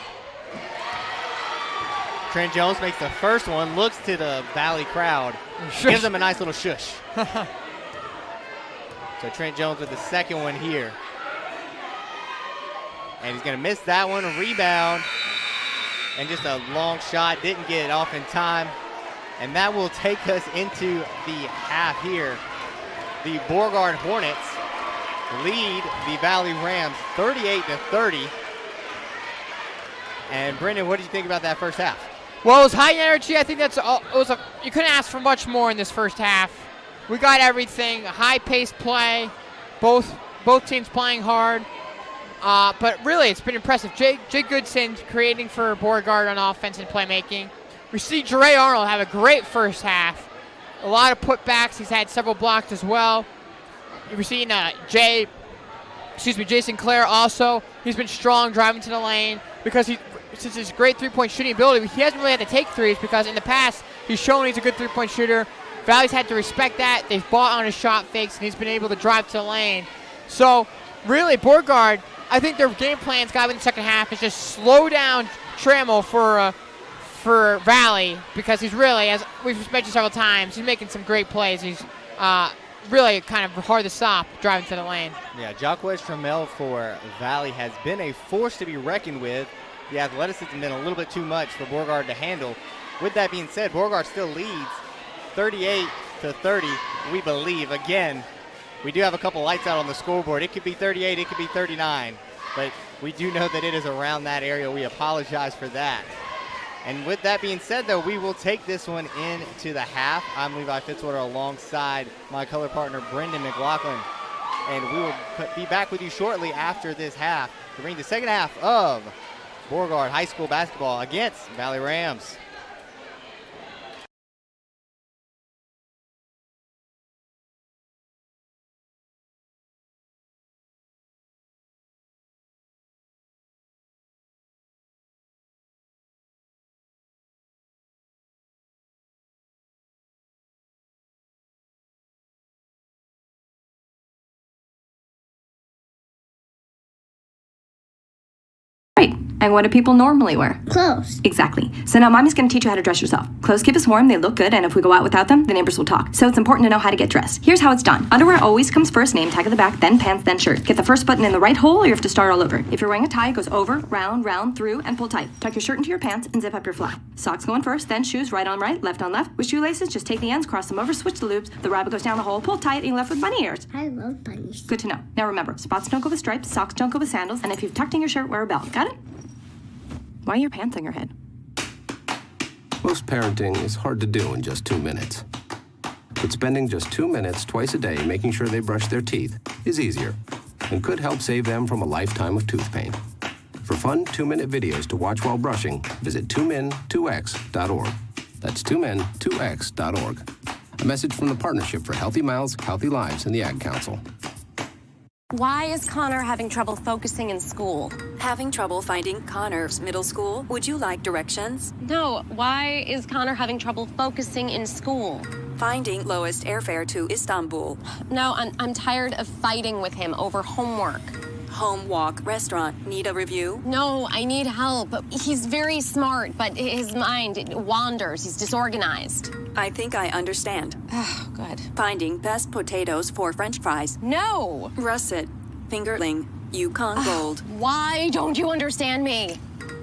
Trent Jones makes the first one, looks to the Valley crowd, gives them a nice little shush. So Trent Jones with the second one here. And he's going to miss that one, a rebound. And just a long shot, didn't get it off in time. And that will take us into the half here. The Beauregard Hornets lead the Valley Rams 38-30. And Brendan, what did you think about that first half? Well, it was high energy. I think you couldn't ask for much more in this first half. We got everything, high-paced play, both teams playing hard. But really, it's been impressive. Jay Goodson creating for Beauregard on offense and playmaking. We see Jere Arnold have a great first half. A lot of putbacks. He's had several blocks as well. We're seeing Jason Clare also. He's been strong driving to the lane because since his great three-point shooting ability, he hasn't really had to take threes because in the past he's shown he's a good three-point shooter. Valley's had to respect that. They've bought on his shot fakes, and he's been able to drive to the lane. So really, Beauregard, I think their game plan's got to be in the second half is just slow down Trammell for Valley because he's really, as we've mentioned several times, he's making some great plays. He's really kind of hard to stop driving to the lane. Yeah, Jacquez Trammell for Valley has been a force to be reckoned with. The athleticism has been a little bit too much for Beauregard to handle. With that being said, Beauregard still leads 38-30, we believe. Again, we do have a couple lights out on the scoreboard. It could be 38, it could be 39, but we do know that it is around that area. We apologize for that. And with that being said, though, we will take this one into the half. I'm Levi Fitzwater alongside my color partner, Brendan McLaughlin. And we will be back with you shortly after this half to bring the second half of Beauregard High School basketball against Valley Rams. And what do people normally wear? Clothes. Exactly. So now Mommy's going to teach you how to dress yourself. Clothes keep us warm, they look good, and if we go out without them, the neighbors will talk. So it's important to know how to get dressed. Here's how it's done. Underwear always comes first, name tag at the back, then pants, then shirt. Get the first button in the right hole, or you have to start all over. If you're wearing a tie, it goes over, round, through, and pull tight. Tuck your shirt into your pants and zip up your fly. Socks going first, then shoes right on right, left on left. With shoelaces, just take the ends, cross them over, switch the loops. The rabbit goes down the hole, pull tight, and you're left with bunny ears. I love bunnies. Good to know. Now remember, spots don't go with stripes, socks don't go with sandals, and if you've tucked in your shirt, wear a belt. Got it? Why are your pants on your head? Most parenting is hard to do in just 2 minutes. But spending just 2 minutes twice a day making sure they brush their teeth is easier and could help save them from a lifetime of tooth pain. For fun 2-minute videos to watch while brushing, visit 2min2x.org. That's 2min2x.org. A message from the Partnership for Healthy Mouths, Healthy Lives and the Ad Council. Why is Connor having trouble focusing in school? Having trouble finding Connor's middle school? Would you like directions? No, why is Connor having trouble focusing in school? Finding lowest airfare to Istanbul. No, I'm tired of fighting with him over homework. Home walk restaurant. Need a review? No, I need help. He's very smart, but his mind wanders. He's disorganized. I think I understand. Oh, good. Finding best potatoes for French fries. No. Russet. Fingerling. Yukon Gold. Why don't you understand me?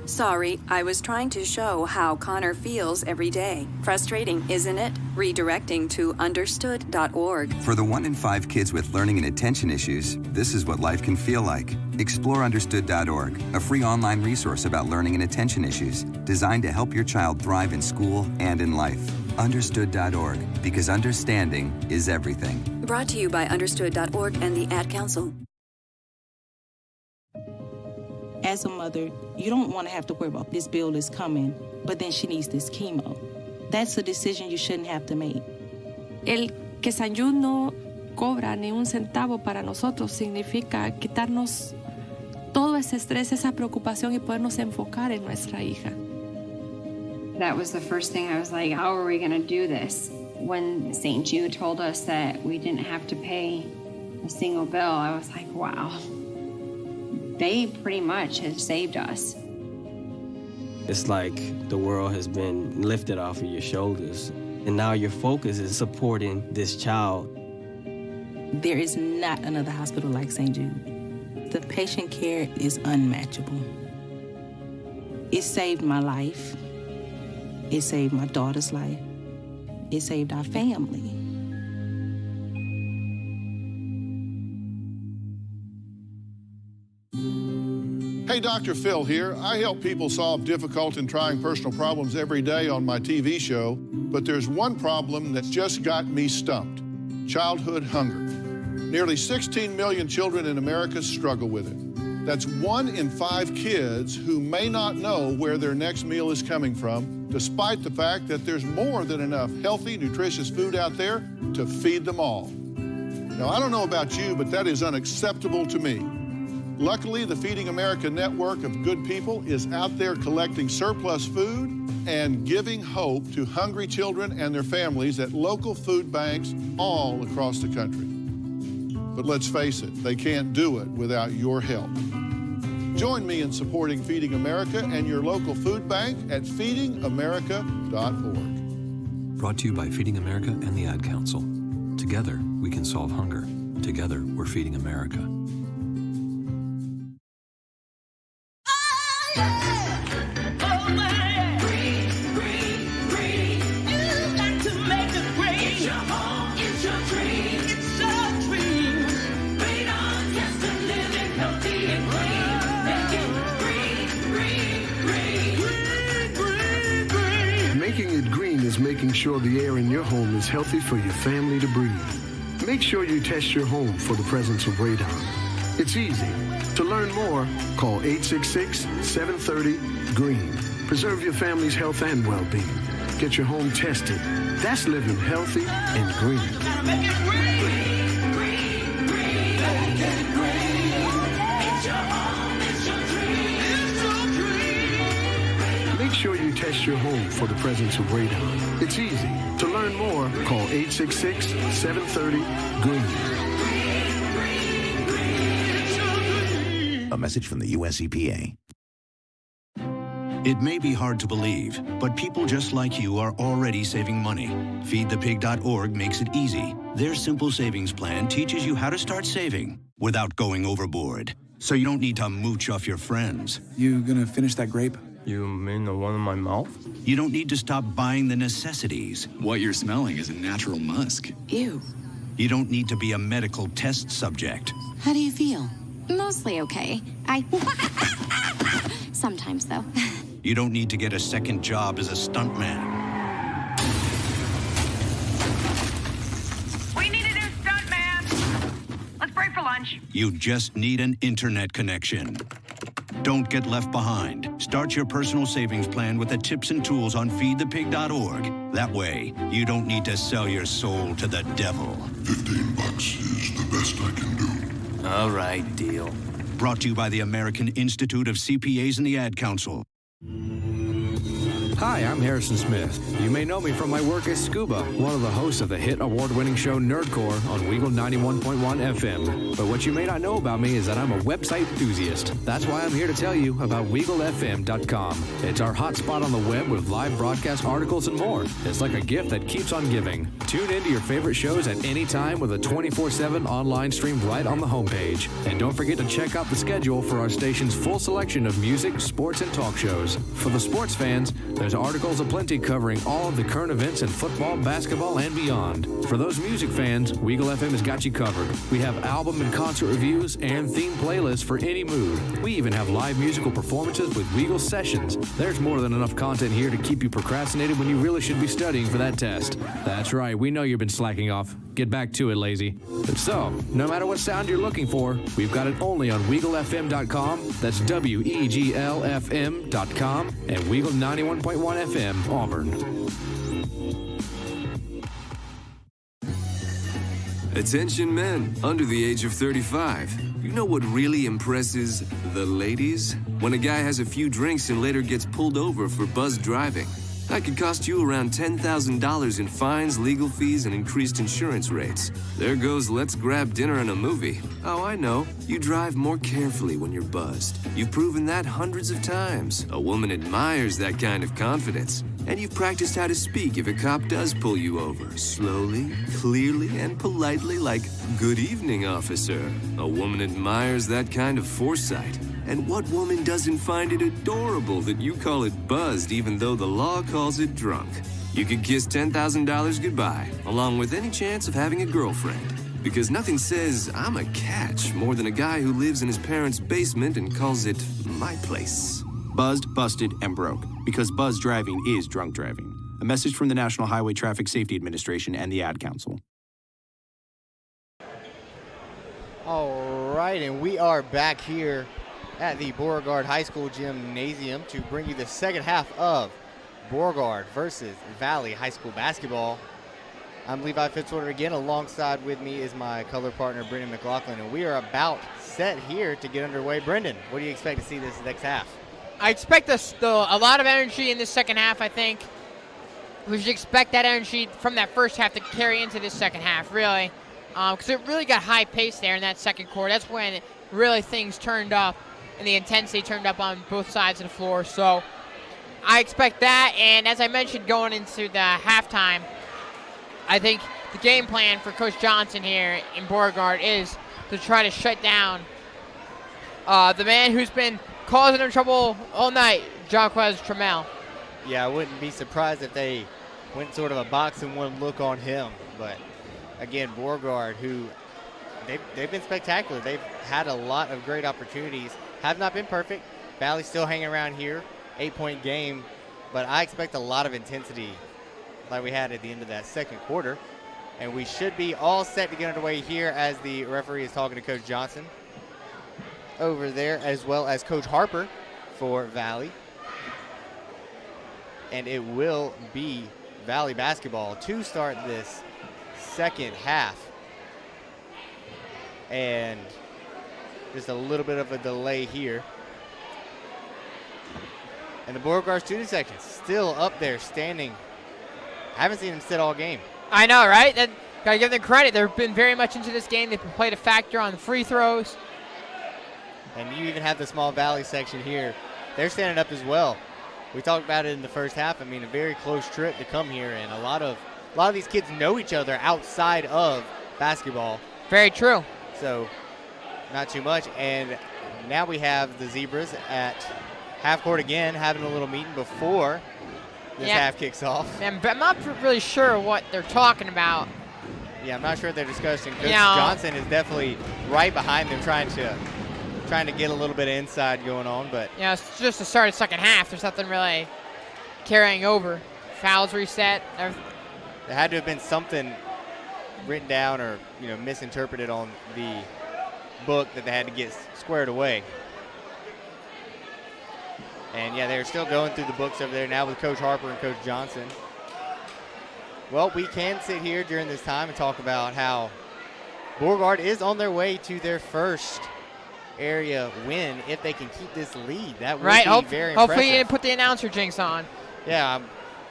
Sorry, I was trying to show how Connor feels every day. Frustrating, isn't it? Redirecting to understood.org. For the 1 in 5 kids with learning and attention issues, this is what life can feel like. Explore understood.org, a free online resource about learning and attention issues designed to help your child thrive in school and in life. Understood.org, because understanding is everything. Brought to you by understood.org and the Ad Council. As a mother, you don't want to have to worry about this bill is coming, but then she needs this chemo. That's a decision you shouldn't have to make. El que San Jude no cobra ni un centavo para nosotros significa quitarnos todo ese estrés, esa preocupación y podernos enfocar en nuestra hija. That was the first thing I was like, how are we going to do this? When St. Jude told us that we didn't have to pay a single bill, I was like, wow. They pretty much have saved us. It's like the world has been lifted off of your shoulders, and now your focus is supporting this child. There is not another hospital like St. Jude. The patient care is unmatchable. It saved my life. It saved my daughter's life. It saved our family. Hey, Dr. Phil here. I help people solve difficult and trying personal problems every day on my TV show, but there's one problem that's just got me stumped: childhood hunger. Nearly 16 million children in America struggle with it. That's 1 in 5 kids who may not know where their next meal is coming from, despite the fact that there's more than enough healthy, nutritious food out there to feed them all. Now, I don't know about you, but that is unacceptable to me. Luckily, the Feeding America network of good people is out there collecting surplus food and giving hope to hungry children and their families at local food banks all across the country. But let's face it, they can't do it without your help. Join me in supporting Feeding America and your local food bank at feedingamerica.org. Brought to you by Feeding America and the Ad Council. Together, we can solve hunger. Together, we're Feeding America. Making it green is making sure the air in your home is healthy for your family to breathe. Make sure you test your home for the presence of radon. It's easy. To learn more, call 866-730-GREEN. Preserve your family's health and well-being. Get your home tested. That's living healthy and green. Make sure you test your home for the presence of radon. It's easy. To learn more, call 866-730-GREEN. A message from the U.S. EPA. It may be hard to believe, but people just like you are already saving money. FeedThePig.org makes it easy. Their simple savings plan teaches you how to start saving without going overboard. So you don't need to mooch off your friends. You gonna finish that grape? You mean the one in my mouth? You don't need to stop buying the necessities. What you're smelling is a natural musk. Ew. You don't need to be a medical test subject. How do you feel? Mostly okay. Sometimes, though. You don't need to get a second job as a stuntman. We need a new stuntman. Let's break for lunch. You just need an internet connection. Don't get left behind. Start your personal savings plan with the tips and tools on feedthepig.org. That way, you don't need to sell your soul to the devil. $15 is the best I can do. All right, deal. Brought to you by the American Institute of CPAs and the Ad Council. Hi, I'm Harrison Smith. You may know me from my work as Scuba, one of the hosts of the hit award-winning show Nerdcore on Weagle 91.1 FM. But what you may not know about me is that I'm a website enthusiast. That's why I'm here to tell you about WeagleFM.com. It's our hotspot on the web with live broadcast articles and more. It's like a gift that keeps on giving. Tune into your favorite shows at any time with a 24/7 online stream right on the homepage. And don't forget to check out the schedule for our station's full selection of music, sports, and talk shows. For the sports fans, there's articles aplenty covering all of the current events in football, basketball, and beyond. For those music fans, Weagle FM has got you covered. We have album and concert reviews and theme playlists for any mood. We even have live musical performances with Weagle Sessions. There's more than enough content here to keep you procrastinated when you really should be studying for that test. That's right, we know you've been slacking off. Get back to it, lazy. So, no matter what sound you're looking for, we've got it only on WeagleFM.com. That's WeaglFM.com and Weagle 91.1 FM, Auburn. Attention men under the age of 35. You know what really impresses the ladies? When a guy has a few drinks and later gets pulled over for buzz driving. That could cost you around $10,000 in fines, legal fees, and increased insurance rates. There goes let's grab dinner and a movie. Oh, I know. You drive more carefully when you're buzzed. You've proven that hundreds of times. A woman admires that kind of confidence. And you've practiced how to speak if a cop does pull you over. Slowly, clearly, and politely like, "Good evening, officer." A woman admires that kind of foresight. And what woman doesn't find it adorable that you call it buzzed even though the law calls it drunk? You could kiss $10,000 goodbye, along with any chance of having a girlfriend. Because nothing says, "I'm a catch," more than a guy who lives in his parents' basement and calls it my place. Buzzed, busted, and broke. Because buzz driving is drunk driving. A message from the National Highway Traffic Safety Administration and the Ad Council. All right, and we are back here at the Beauregard High School Gymnasium to bring you the second half of Beauregard versus Valley High School basketball. I'm Levi Fitzwater again. Alongside with me is my color partner, Brendan McLaughlin, and we are about set here to get underway. Brendan, what do you expect to see this next half? I expect a lot of energy in this second half, I think. We should expect that energy from that first half to carry into this second half, really. Because it really got high pace there in that second quarter. That's when really things turned up and the intensity turned up on both sides of the floor. So I expect that. And as I mentioned going into the halftime, I think the game plan for Coach Johnson here in Beauregard is to try to shut down the man who's been causing them trouble all night, Jaquez Trammell. Yeah, I wouldn't be surprised if they went sort of a box and one look on him. But again, Beauregard, who they've been spectacular. They've had a lot of great opportunities. Have not been perfect. Valley's still hanging around here. 8-point game. But I expect a lot of intensity like we had at the end of that second quarter. And we should be all set to get underway here as the referee is talking to Coach Johnson over there, as well as Coach Harper for Valley. And it will be Valley basketball to start this second half. And just a little bit of a delay here. And the Beauregard student section still up there standing. I haven't seen them sit all game. I know, right? Gotta give them credit. They've been very much into this game. They've played a factor on the free throws. And you even have the small Valley section here. They're standing up as well. we talked about it in the first half. I mean, a very close trip to come here, and a lot of these kids know each other outside of basketball. Very true. So not too much. And now we have the Zebras at half court again, having a little meeting before this half kicks off. And I'm not really sure what they're talking about. Yeah, I'm not sure what they're discussing. Coach Johnson is definitely right behind them, trying to get a little bit of inside going on. But it's just the start of the second half. There's nothing really carrying over. Fouls reset. There had to have been something written down or misinterpreted on the book that they had to get squared away. And they're still going through the books over there now with Coach Harper and Coach Johnson. Well, we can sit here during this time and talk about how Beauregard is on their way to their first area win if they can keep this lead. That would be very impressive. Hopefully you didn't put the announcer jinx on. Yeah,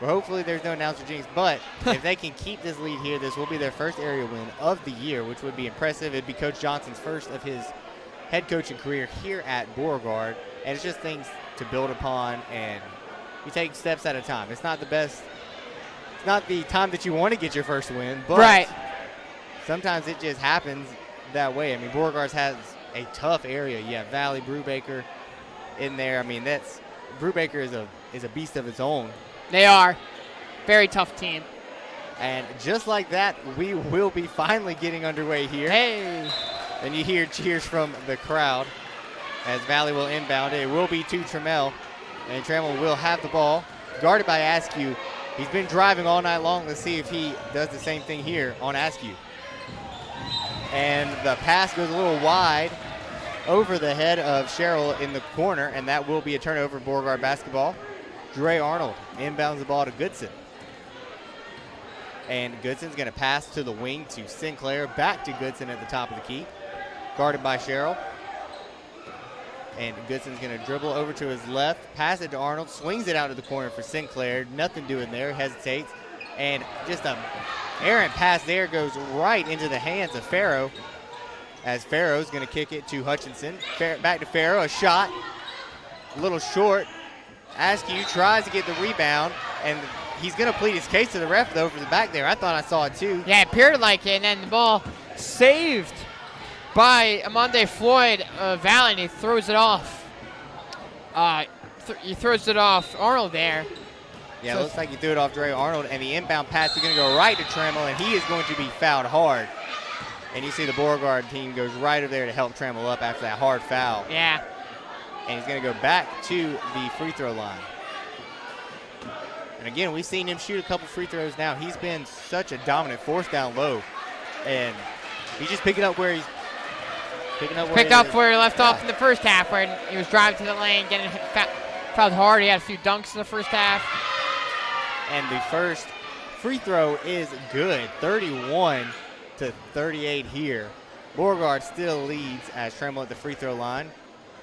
well, hopefully there's no announcer jinx. But if they can keep this lead here, this will be their first area win of the year, which would be impressive. It'd be Coach Johnson's first of his head coaching career here at Beauregard. And it's just things to build upon, and you take steps at a time. It's not the best. It's not the time that you want to get your first win, but sometimes it just happens that way. I mean, Beauregard has a tough area. You have Valley, Brubaker in there. I mean, Brubaker is a beast of its own. They are. Very tough team. And just like that, we will be finally getting underway here. Hey! And you hear cheers from the crowd as Valley will inbound. It will be to Trammell, and Trammell will have the ball, guarded by Askew. He's been driving all night long. Let's see if he does the same thing here on Askew. And the pass goes a little wide over the head of Sherrill in the corner, and that will be a turnover, Beauregard basketball. Dre Arnold inbounds the ball to Goodson. And Goodson's going to pass to the wing to Sinclair, back to Goodson at the top of the key, guarded by Sherrill. And Goodson's going to dribble over to his left, pass it to Arnold, swings it out to the corner for Sinclair. Nothing doing there, hesitates. And just an errant pass there goes right into the hands of Farrow, as Farrow's going to kick it to Hutchinson. Back to Farrow, a shot, a little short. Askew tries to get the rebound, and he's going to plead his case to the ref, though, for the back there. I thought I saw it, too. Yeah, it appeared like it, and then the ball saved by Amande Floyd Valley, and he throws it off. He throws it off Arnold there. Yeah, it looks like he threw it off Dre Arnold, and the inbound pass is going to go right to Trammell, and he is going to be fouled hard. And you see the Beauregard team goes right over there to help Trammell up after that hard foul. Yeah. And he's going to go back to the free throw line. And again, we've seen him shoot a couple free throws now. He's been such a dominant force down low, and he's just picking up where he's picked up where he left off in the first half, where he was driving to the lane, getting fouled hard. He had a few dunks in the first half. And the first free throw is good, 31-38 here. Beauregard still leads as Trammell at the free throw line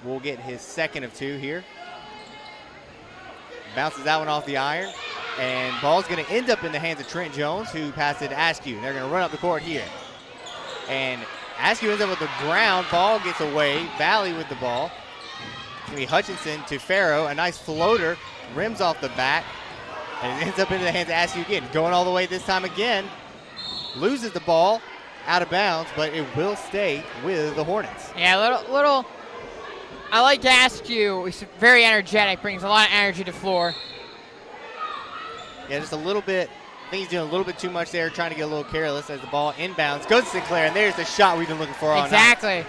will get his second of two here. Bounces that one off the iron, and ball's going to end up in the hands of Trent Jones, who passed it to Askew. They're going to run up the court here. And Askew ends up with the ground. Ball gets away. Valley with the ball. It's going to be Hutchinson to Farrow. A nice floater. Rims off the back. And it ends up into the hands of Askew again. Going all the way this time again. Loses the ball out of bounds, but it will stay with the Hornets. Yeah, little. I like Askew. He's very energetic. Brings a lot of energy to the floor. Yeah, just a little bit. I think he's doing a little bit too much there, trying to get a little careless as the ball inbounds. Goes to Sinclair, and there's the shot we've been looking for all night. Exactly.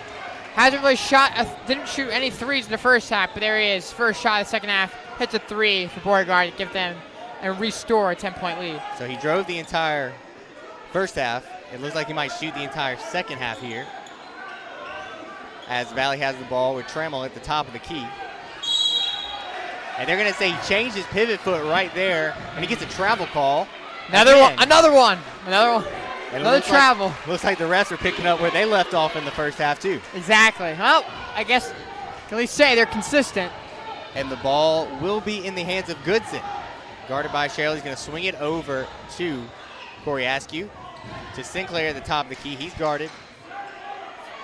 Hasn't really didn't shoot any threes in the first half, but there he is. First shot of the second half. Hits a three for Beauregard to give them and restore a 10-point lead. So he drove the entire first half. It looks like he might shoot the entire second half here, as Valley has the ball with Trammell at the top of the key. And they're going to say he changed his pivot foot right there, and he gets a travel call. Another one. Another travel. Looks like the refs are picking up where they left off in the first half, too. Exactly. Well, I guess can we say they're consistent. And the ball will be in the hands of Goodson. Guarded by Sherrill. He's going to swing it over to Corey Askew. To Sinclair at the top of the key. He's guarded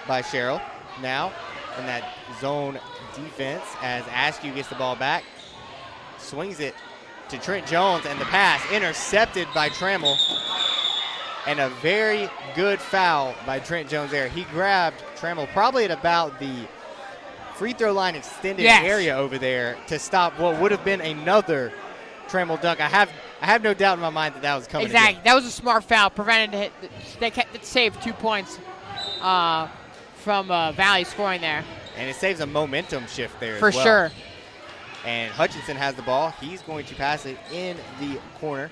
by Sherrill. Now in that zone defense as Askew gets the ball back. swings it to Trent Jones, and the pass intercepted by Trammell. And a very good foul by Trent Jones there. He grabbed Trammell probably at about the free throw line extended area over there to stop what would have been another Trammell dunk. I have no doubt in my mind that was coming. Exactly. Again. That was a smart foul. Prevented it. They saved 2 points from Valley scoring there. And it saves a momentum shift there For as well. sure. And Hutchinson has the ball. He's going to pass it in the corner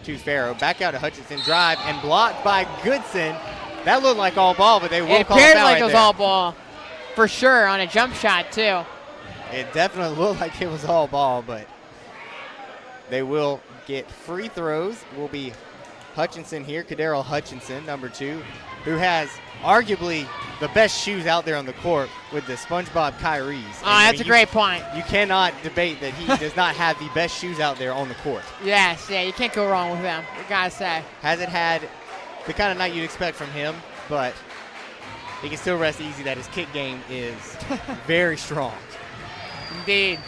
to Farrow. Back out to Hutchinson. Drive and blocked by Goodson. That looked like all ball, but they will call a foul. It appeared like right it was there. all ball. For sure, on a jump shot, too. It definitely looked like it was all ball, but they will get free throws. Will be Hutchinson here, Kadero Hutchinson, number 2, who has arguably the best shoes out there on the court with the SpongeBob Kyries. Oh, that's a great point. You cannot debate that he does not have the best shoes out there on the court. Yes, yeah, you can't go wrong with them, you gotta say. Hasn't had the kind of night you'd expect from him, but he can still rest easy that his kick game is very strong. Indeed.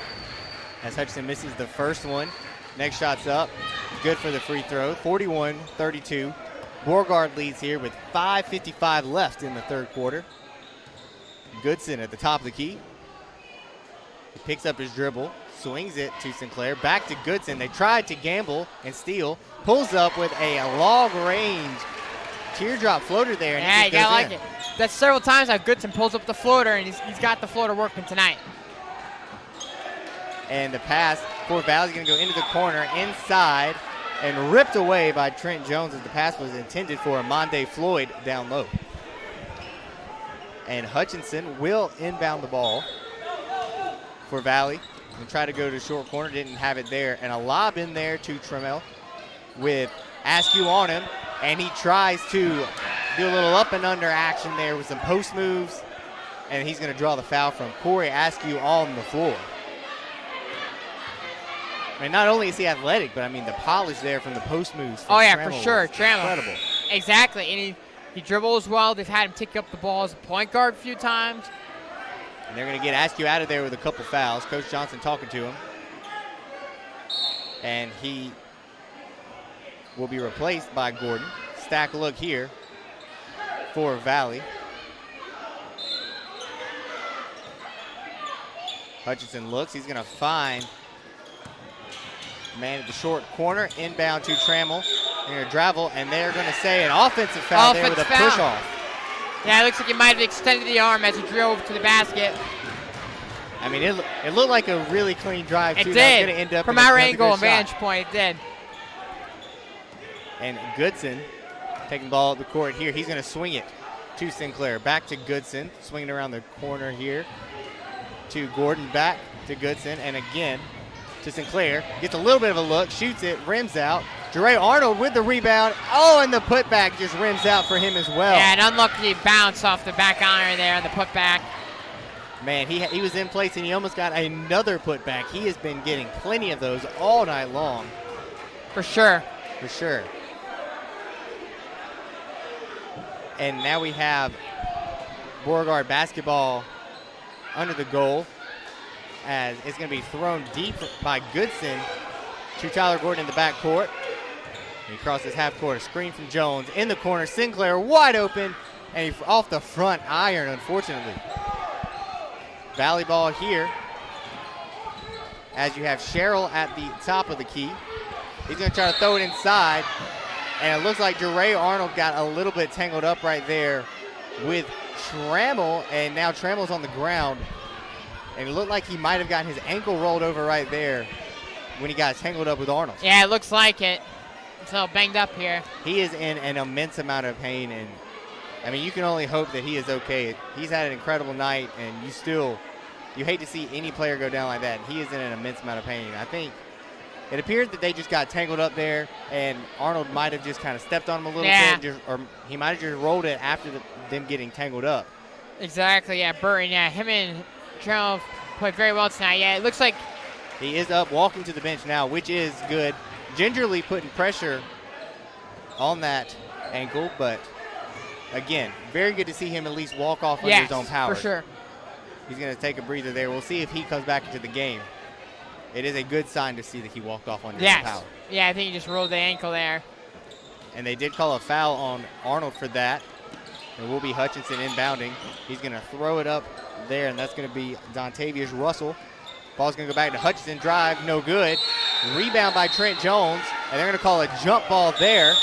As Hutchinson misses the first one. Next shot's up. Good for the free throw. 41-32. Beauregard leads here with 5:55 left in the third quarter. Goodson at the top of the key. He picks up his dribble, swings it to Sinclair. Back to Goodson. They tried to gamble and steal. Pulls up with a long-range teardrop floater there. And Yeah, it you just gotta goes like in. it. That's several times how Goodson pulls up the floater, and he's got the floater working tonight. And the pass for Valley's going to go into the corner, inside, and ripped away by Trent Jones as the pass was intended for Amonde Floyd down low. And Hutchinson will inbound the ball for Valley and try to go to short corner. Didn't have it there. And a lob in there to Trammell with Askew on him. And he tries to do a little up and under action there with some post moves. And he's going to draw the foul from Corey Askew on the floor. I mean, not only is he athletic, but I mean the polish there from the post moves. Oh, yeah, Trammell for sure. was Trammell. incredible. Exactly. And he dribbles well. They've had him take up the ball as a point guard a few times. And they're going to get Askew out of there with a couple fouls. Coach Johnson talking to him. And he will be replaced by Gordon. Stack look here for Valley. Hutchinson looks. He's going to find man at the short corner. Inbound to Trammell. They're going to travel, and they're going to say an offensive foul there with a push-off. Yeah, it looks like he might have extended the arm as he drove to the basket. I mean, it looked like a really clean drive, too. It That was gonna did. end up From in our another angle good and shot. vantage point, it did. And Goodson taking the ball up the court here. He's going to swing it to Sinclair. Back to Goodson. Swinging around the corner here to Gordon. Back to Goodson. And again to Sinclair. Gets a little bit of a look. Shoots it. Rims out. Jeray Arnold with the rebound. Oh, and the putback just rims out for him as well. Yeah, an unlucky bounce off the back iron there on the putback. Man, he was in place, and he almost got another putback. He has been getting plenty of those all night long. For sure. For sure. And now we have Beauregard basketball under the goal as it's going to be thrown deep by Goodson to Tyler Gordon in the backcourt. He crosses half court, a screen from Jones in the corner. Sinclair wide open, and he off the front iron, unfortunately. Valley ball here as you have Sherrill at the top of the key. He's going to try to throw it inside. And it looks like Jeray Arnold got a little bit tangled up right there with Trammell, and now Trammell's on the ground. And it looked like he might have gotten his ankle rolled over right there when he got tangled up with Arnold. Yeah, it looks like it. It's all banged up here. He is in an immense amount of pain, and I mean, you can only hope that he is okay. He's had an incredible night, and you hate to see any player go down like that. He is in an immense amount of pain. I think it appeared that they just got tangled up there, and Arnold might have just kind of stepped on him a little bit, or he might have just rolled it after them getting tangled up. Exactly, yeah, Burton, yeah. Him and Trammell played very well tonight. Yeah, it looks like he is up, walking to the bench now, which is good. Gingerly putting pressure on that ankle, but again, very good to see him at least walk off under his own power. for sure. He's going to take a breather there. We'll see if he comes back into the game. it is a good sign to see that he walked off under Yes. power. Yeah, I think he just rolled the ankle there. And they did call a foul on Arnold for that. It will be Hutchinson inbounding. He's going to throw it up there, and that's going to be Dontavius Russell. Ball's going to go back to Hutchinson. Drive, no good. Rebound by Trent Jones, and they're going to call a jump ball there.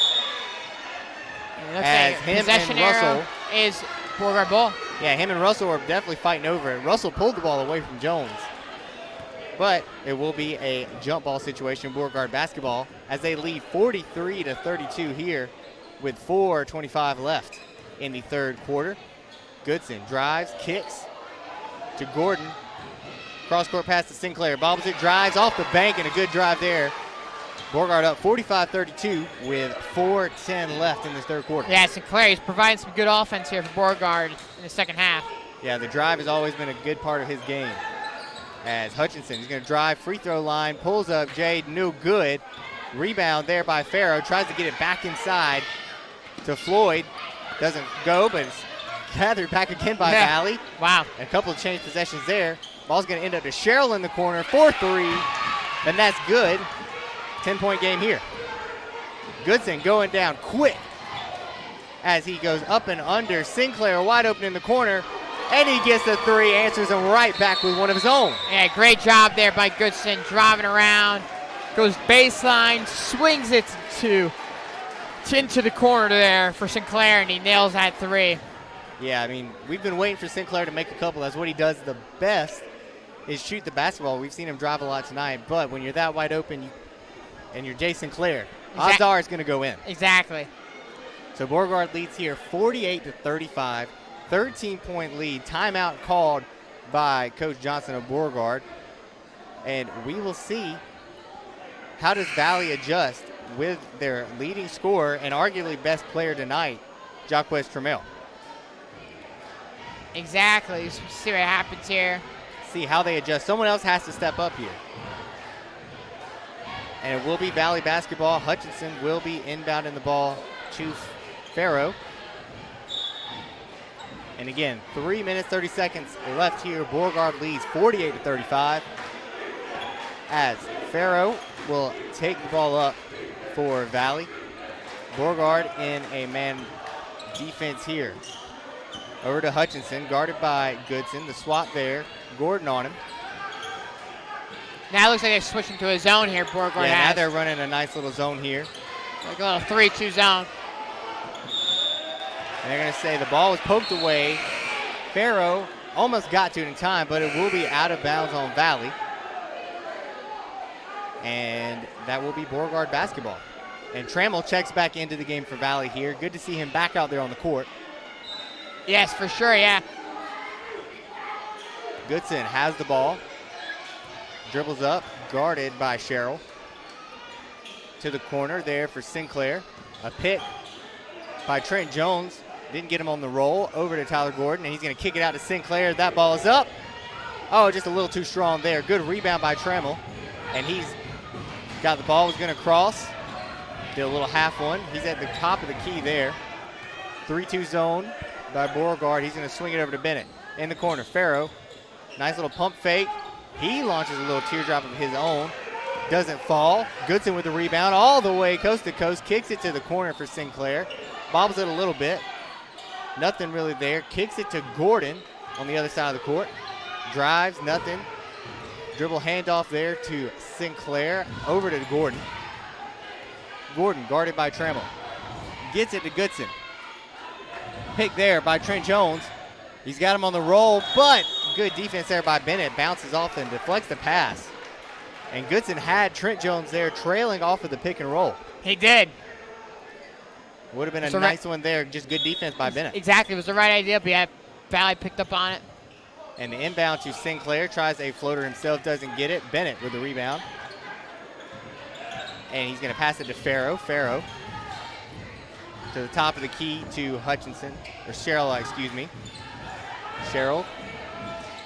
As him Possession and Russell arrow is Beauregard ball. Yeah, him and Russell are definitely fighting over it. Russell pulled the ball away from Jones. But it will be a jump ball situation, Beauregard basketball, as they lead 43-32 here with 4:25 left in the third quarter. Goodson drives, kicks to Gordon. Cross-court pass to Sinclair. Bobbles it, drives off the bank, and a good drive there. Beauregard up 45-32 with 4:10 left in this third quarter. Yeah, Sinclair, he's providing some good offense here for Beauregard in the second half. Yeah, the drive has always been a good part of his game. As Hutchinson is going to drive, free throw line, pulls up, Jade, no good. Rebound there by Farrow, tries to get it back inside to Floyd. Doesn't go, but it's gathered back again by Valley. Wow. A couple of change possessions there. Ball's going to end up to Sherrill in the corner, 4-3, and that's good. 10-point game here. Goodson going down quick as he goes up and under. Sinclair wide open in the corner, and he gets the three, answers him right back with one of his own. Yeah, great job there by Goodson, driving around, goes baseline, swings it into the corner there for Sinclair, and he nails that three. Yeah, I mean, we've been waiting for Sinclair to make a couple. That's what he does the best, is shoot the basketball. We've seen him drive a lot tonight, but when you're that wide open and you're Jay Sinclair, odds are it's going to go in. Exactly. So Beauregard leads here 48-35, 13-point lead. Timeout called by Coach Johnson of Beauregard. And we will see how does Valley adjust with their leading scorer and arguably best player tonight, Jaquez Trammell. Exactly. Let's see what happens here. See how they adjust. Someone else has to step up here. And it will be Valley basketball. Hutchinson will be inbounding the ball to Farrow. And again, 3 minutes, 30 seconds left here. Beauregard leads 48-35 as Farrow will take the ball up for Valley. Beauregard in a man defense here. Over to Hutchinson, guarded by Goodson. The swat there. Gordon on him. Now it looks like they're switching to a zone here, Beauregard now has. they're running a nice little zone here. Like a little 3-2 zone. And they're going to say the ball was poked away. Farrow almost got to it in time, but it will be out of bounds on Valley. And that will be Beauregard basketball. And Trammell checks back into the game for Valley here. Good to see him back out there on the court. Yes, for sure, yeah. Goodson has the ball. Dribbles up, guarded by Sherrill. To the corner there for Sinclair. A pick by Trent Jones. Didn't get him on the roll. Over to Tyler Gordon, and he's going to kick it out to Sinclair. That ball is up. Oh, just a little too strong there. Good rebound by Trammell. And he's got the ball, was going to cross. Did a little half one. He's at the top of the key there. 3-2 zone by Beauregard. He's going to swing it over to Bennett. In the corner, Farrow. Nice little pump fake. He launches a little teardrop of his own. Doesn't fall. Goodson with the rebound all the way coast to coast. Kicks it to the corner for Sinclair. Bobbles it a little bit. Nothing really there. Kicks it to Gordon on the other side of the court. Drives, nothing. Dribble handoff there to Sinclair. Over to Gordon. Gordon guarded by Trammell. Gets it to Goodson. Pick there by Trent Jones. He's got him on the roll, but good defense there by Bennett. Bounces off and deflects the pass. And Goodson had Trent Jones there trailing off of the pick and roll. He did. Would have been a nice one there. Just good defense by Bennett. Exactly. It was the right idea, but yeah, Valley picked up on it. And the inbound to Sinclair. Tries a floater himself. Doesn't get it. Bennett with the rebound. And he's going to pass it to Farrow. Farrow to the top of the key to Hutchinson. Or Sherrill, excuse me. Sherrill.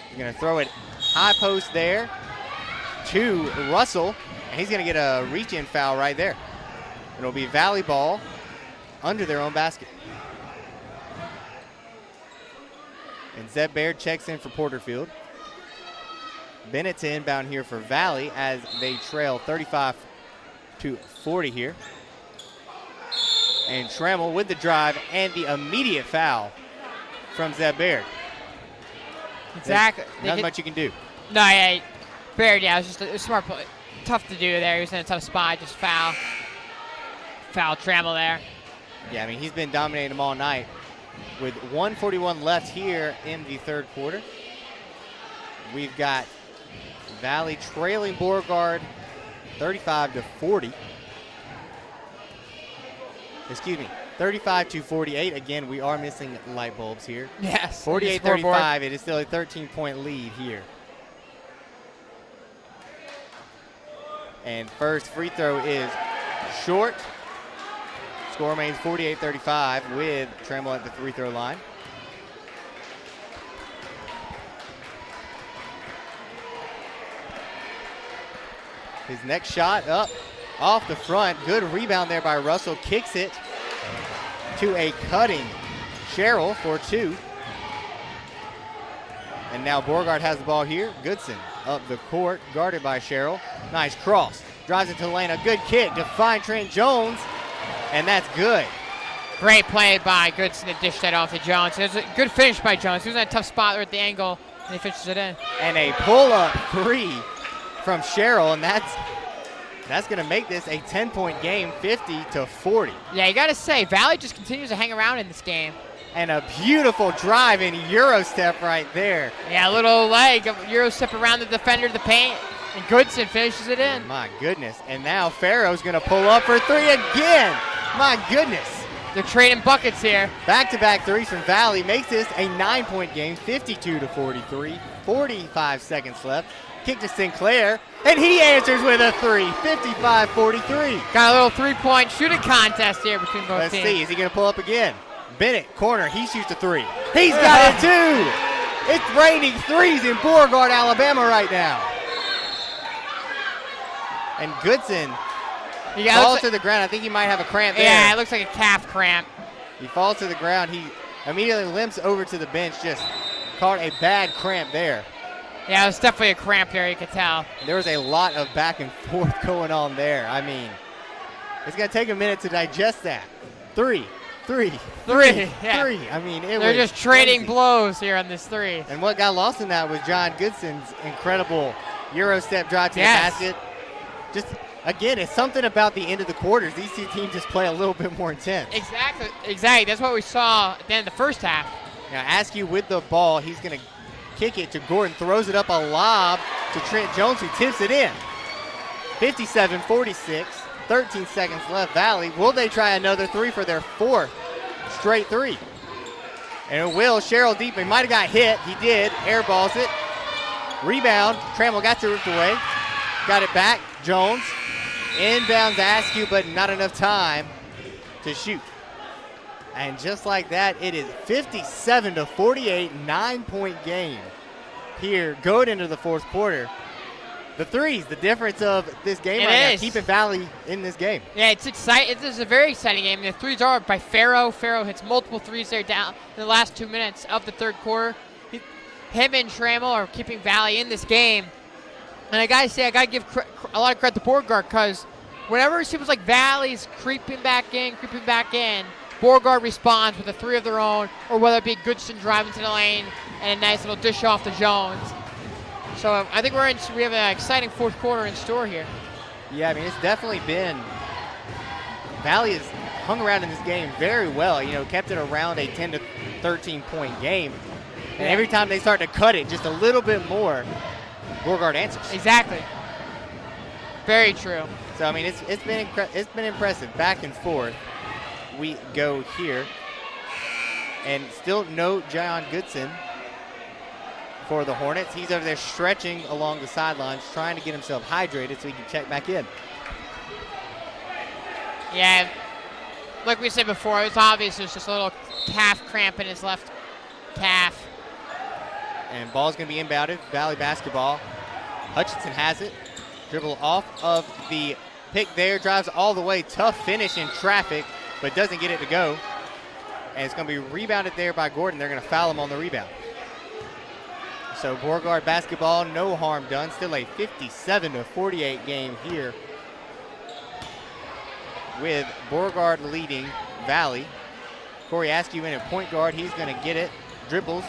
He's going to throw it high post there to Russell. And he's going to get a reach-in foul right there. It'll be Valley ball under their own basket. And Zeb Baird checks in for Porterfield. Bennett to inbound here for Valley as they trail 35-40 here. And Trammell with the drive and the immediate foul from Zeb Baird. Exactly. Not much you can do. No, yeah. Baird, yeah, it was just a smart play. Tough to do there. He was in a tough spot. Just foul Trammell there. Yeah, I mean, he's been dominating them all night. With 1:41 left here in the third quarter, we've got Valley trailing Beauregard 35-40. Excuse me, 35-48. Again, we are missing light bulbs here. Yes. 48-35. It is still a 13-point lead here. And first free throw is short. Score remains 48-35 with Trammell at the free throw line. His next shot up off the front. Good rebound there by Russell. Kicks it to a cutting Sherrill for two. And now Beauregard has the ball here. Goodson up the court, guarded by Sherrill. Nice cross. Drives it to the lane. A good kick to find Trent Jones. And that's good. Great play by Goodson to dish that off to Jones. It was a good finish by Jones. He was in a tough spot there at the angle, and he finishes it in. And a pull-up three from Sherrill, and that's going to make this a 10-point game, 50-40. Yeah, you got to say, Valley just continues to hang around in this game. And a beautiful drive and Euro step right there. Yeah, a little leg, Euro step around the defender to the paint, and Goodson finishes it in. My goodness. And now Farrow's going to pull up for three again. My goodness. They're trading buckets here. Back-to-back threes from Valley makes this a 9-point game, 52-43. 45 seconds left. Kick to Sinclair, and he answers with a three, 55-43. Got a little three-point shooting contest here between both Let's teams. see, is he going to pull up again? Bennett, corner, he shoots a three. He's got it too! It's raining threes in Beauregard, Alabama right now. And Goodson falls to the ground. I think he might have a cramp there. Yeah, it looks like a calf cramp. He falls to the ground. He immediately limps over to the bench, just caught a bad cramp there. Yeah, it was definitely a cramp there, you could tell. There was a lot of back and forth going on there. I mean, it's going to take a minute to digest that. Three. Yeah. I mean, they're just trading blows here on this three. And what got lost in that was John Goodson's incredible Euro step drive to the basket. Just, again, it's something about the end of the quarters. These two teams just play a little bit more intense. Exactly. That's what we saw at the end of the first half. Now, Askew with the ball. He's going to kick it to Gordon. Throws it up a lob to Trent Jones, who tips it in. 57-46. 13 seconds left. Valley, will they try another three for their fourth straight three? And it will. Sherrill deep. He might have got hit. He did. Airballs it. Rebound. Trammell got to it away. Got it back. Jones. Inbounds Askew, but not enough time to shoot. And just like that, it is 57-48, 9-point game here going into the fourth quarter. The threes, the difference of this game right now, keeping Valley in this game. Yeah, it's exciting. This is a very exciting game. The threes are by Farrow. Farrow hits multiple threes there down in the last 2 minutes of the third quarter. Him and Trammell are keeping Valley in this game. And I got to say, I got to give a lot of credit to Beauregard, because whenever it seems like Valley's creeping back in, Beauregard responds with a three of their own, or whether it be Goodson driving to the lane and a nice little dish off to Jones. So I think we have an exciting fourth quarter in store here. Yeah, I mean, it's definitely been, Valley has hung around in this game very well, kept it around a 10 to 13 point game. And every time they start to cut it just a little bit more, Beauregard answers. Exactly. Very true. So, I mean, it's been impressive. Back and forth we go here. And still no John Goodson for the Hornets. He's over there stretching along the sidelines, trying to get himself hydrated so he can check back in. Yeah, like we said before, it's obvious there's just a little calf cramp in his left calf. And ball's going to be inbounded. Valley basketball. Hutchinson has it. Dribble off of the pick there. Drives all the way. Tough finish in traffic, but doesn't get it to go. And it's going to be rebounded there by Gordon. They're going to foul him on the rebound. So Beauregard basketball, no harm done. Still a 57-48 game here, with Beauregard leading Valley. Corey Askew in at point guard. He's going to get it. Dribbles.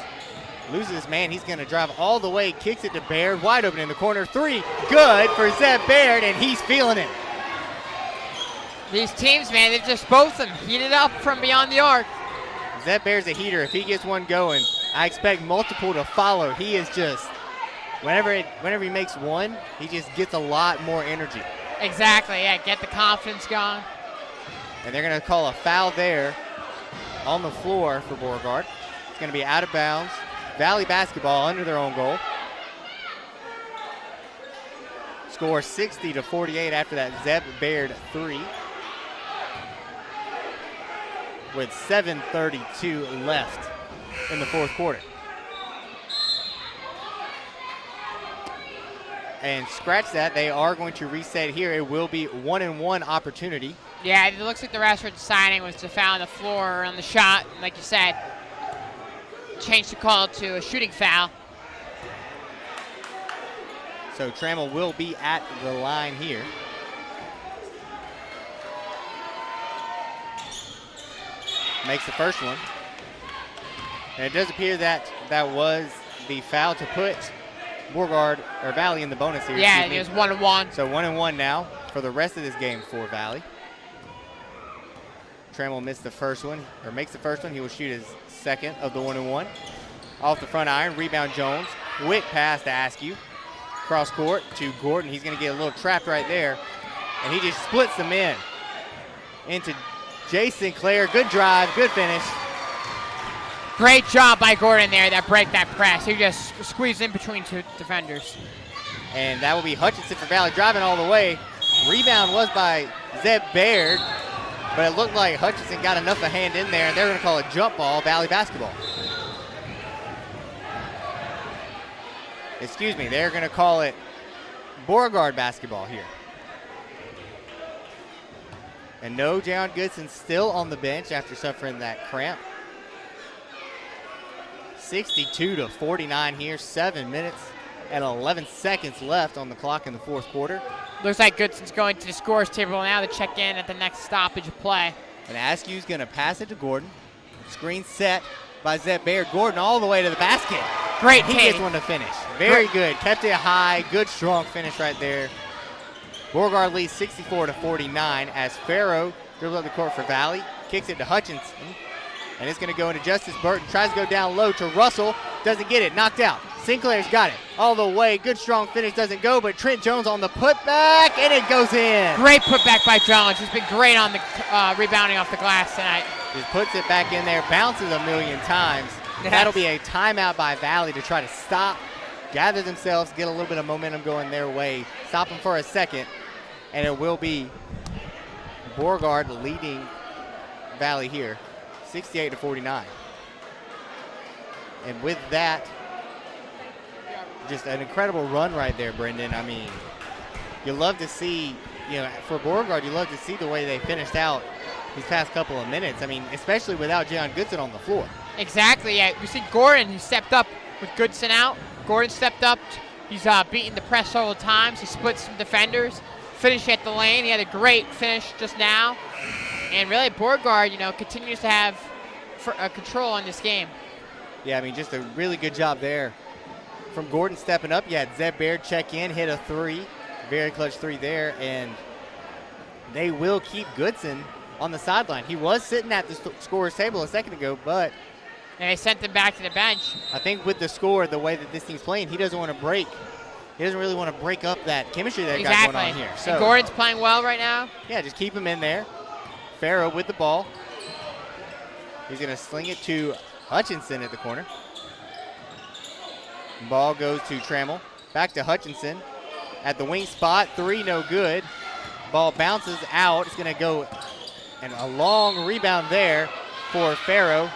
Loses his man. He's going to drive all the way. Kicks it to Baird. Wide open in the corner. Three. Good for Zeb Baird, and he's feeling it. These teams, man, they've just both of them heated up from beyond the arc. Zeb Baird's a heater. If he gets one going, I expect multiple to follow. He is just, whenever he makes one, he just gets a lot more energy. Exactly, yeah, get the confidence going. And they're going to call a foul there on the floor for Beauregard. It's going to be out of bounds. Valley basketball under their own goal. Score 60-48 after that Zeb Baird three, with 7:32 left in the fourth quarter. And scratch that, they are going to reset here. It will be 1-and-1 opportunity. Yeah, it looks like the rest for deciding was to foul on the floor on the shot. Like you said, change the call to a shooting foul. So Trammell will be at the line here. Makes the first one. And it does appear that that was the foul to put Beauregard or Valley in the bonus here. Yeah, it was 1-1. So 1-1 now for the rest of this game for Valley. Trammell missed the first one, or makes the first one. He will shoot his second of the 1-1. Off the front iron, rebound Jones. Quick pass to Askew. Cross court to Gordon. He's going to get a little trapped right there. And he just splits them in. Into Jay Sinclair. Good drive, good finish. Great job by Gordon there that break that press. He just squeezed in between two defenders. And that will be Hutchinson for Valley driving all the way. Rebound was by Zeb Baird, but it looked like Hutchinson got enough of a hand in there, and they're going to call a jump ball, Valley basketball. Excuse me, they're going to call it Beauregard basketball here. And no, Jayon Goodson still on the bench after suffering that cramp. 62-49 here, 7 minutes and 11 seconds left on the clock in the fourth quarter. Looks like Goodson's going to the scores table now to check in at the next stoppage of play. And Askew's going to pass it to Gordon. Screen set by Zeb Baird. Gordon all the way to the basket. Great He gets one to finish. Very good. Kept it high. Good, strong finish right there. Beauregard leads 64-49 as Farrow dribbles up the court for Valley. Kicks it to Hutchinson. And it's going to go into Justice Burton. Tries to go down low to Russell. Doesn't get it. Knocked out. Sinclair's got it all the way. Good, strong finish. Doesn't go, but Trent Jones on the putback, and it goes in. Great putback by Jones. He's been great on the rebounding off the glass tonight. Just puts it back in there. Bounces a million times. Yes. That'll be a timeout by Valley to try to stop, gather themselves, get a little bit of momentum going their way. Stop them for a second, and it will be Beauregard leading Valley here. 68-49. And with that, just an incredible run right there, Brendan. I mean, you love to see, for Beauregard, you love to see the way they finished out these past couple of minutes. I mean, especially without Jayon Goodson on the floor. Exactly, yeah. We see Gordon, he stepped up with Goodson out. Gordon stepped up. He's beaten the press several times. He split some defenders, finished at the lane. He had a great finish just now. And really, Beauregard, continues to have control on this game. Yeah, I mean, just a really good job there from Gordon stepping up. You had Zeb Baird check in, hit a three. Very clutch three there. And they will keep Goodson on the sideline. He was sitting at the scorer's table a second ago, but and they sent him back to the bench. I think with the score, the way that this team's playing, he doesn't want to break. He doesn't really want to break up that chemistry that got going on here. So and Gordon's playing well right now. Yeah, just keep him in there. Farrow with the ball. He's going to sling it to Hutchinson at the corner. Ball goes to Trammell. Back to Hutchinson at the wing spot. Three, no good. Ball bounces out. It's going to go, and a long rebound there for Farrow.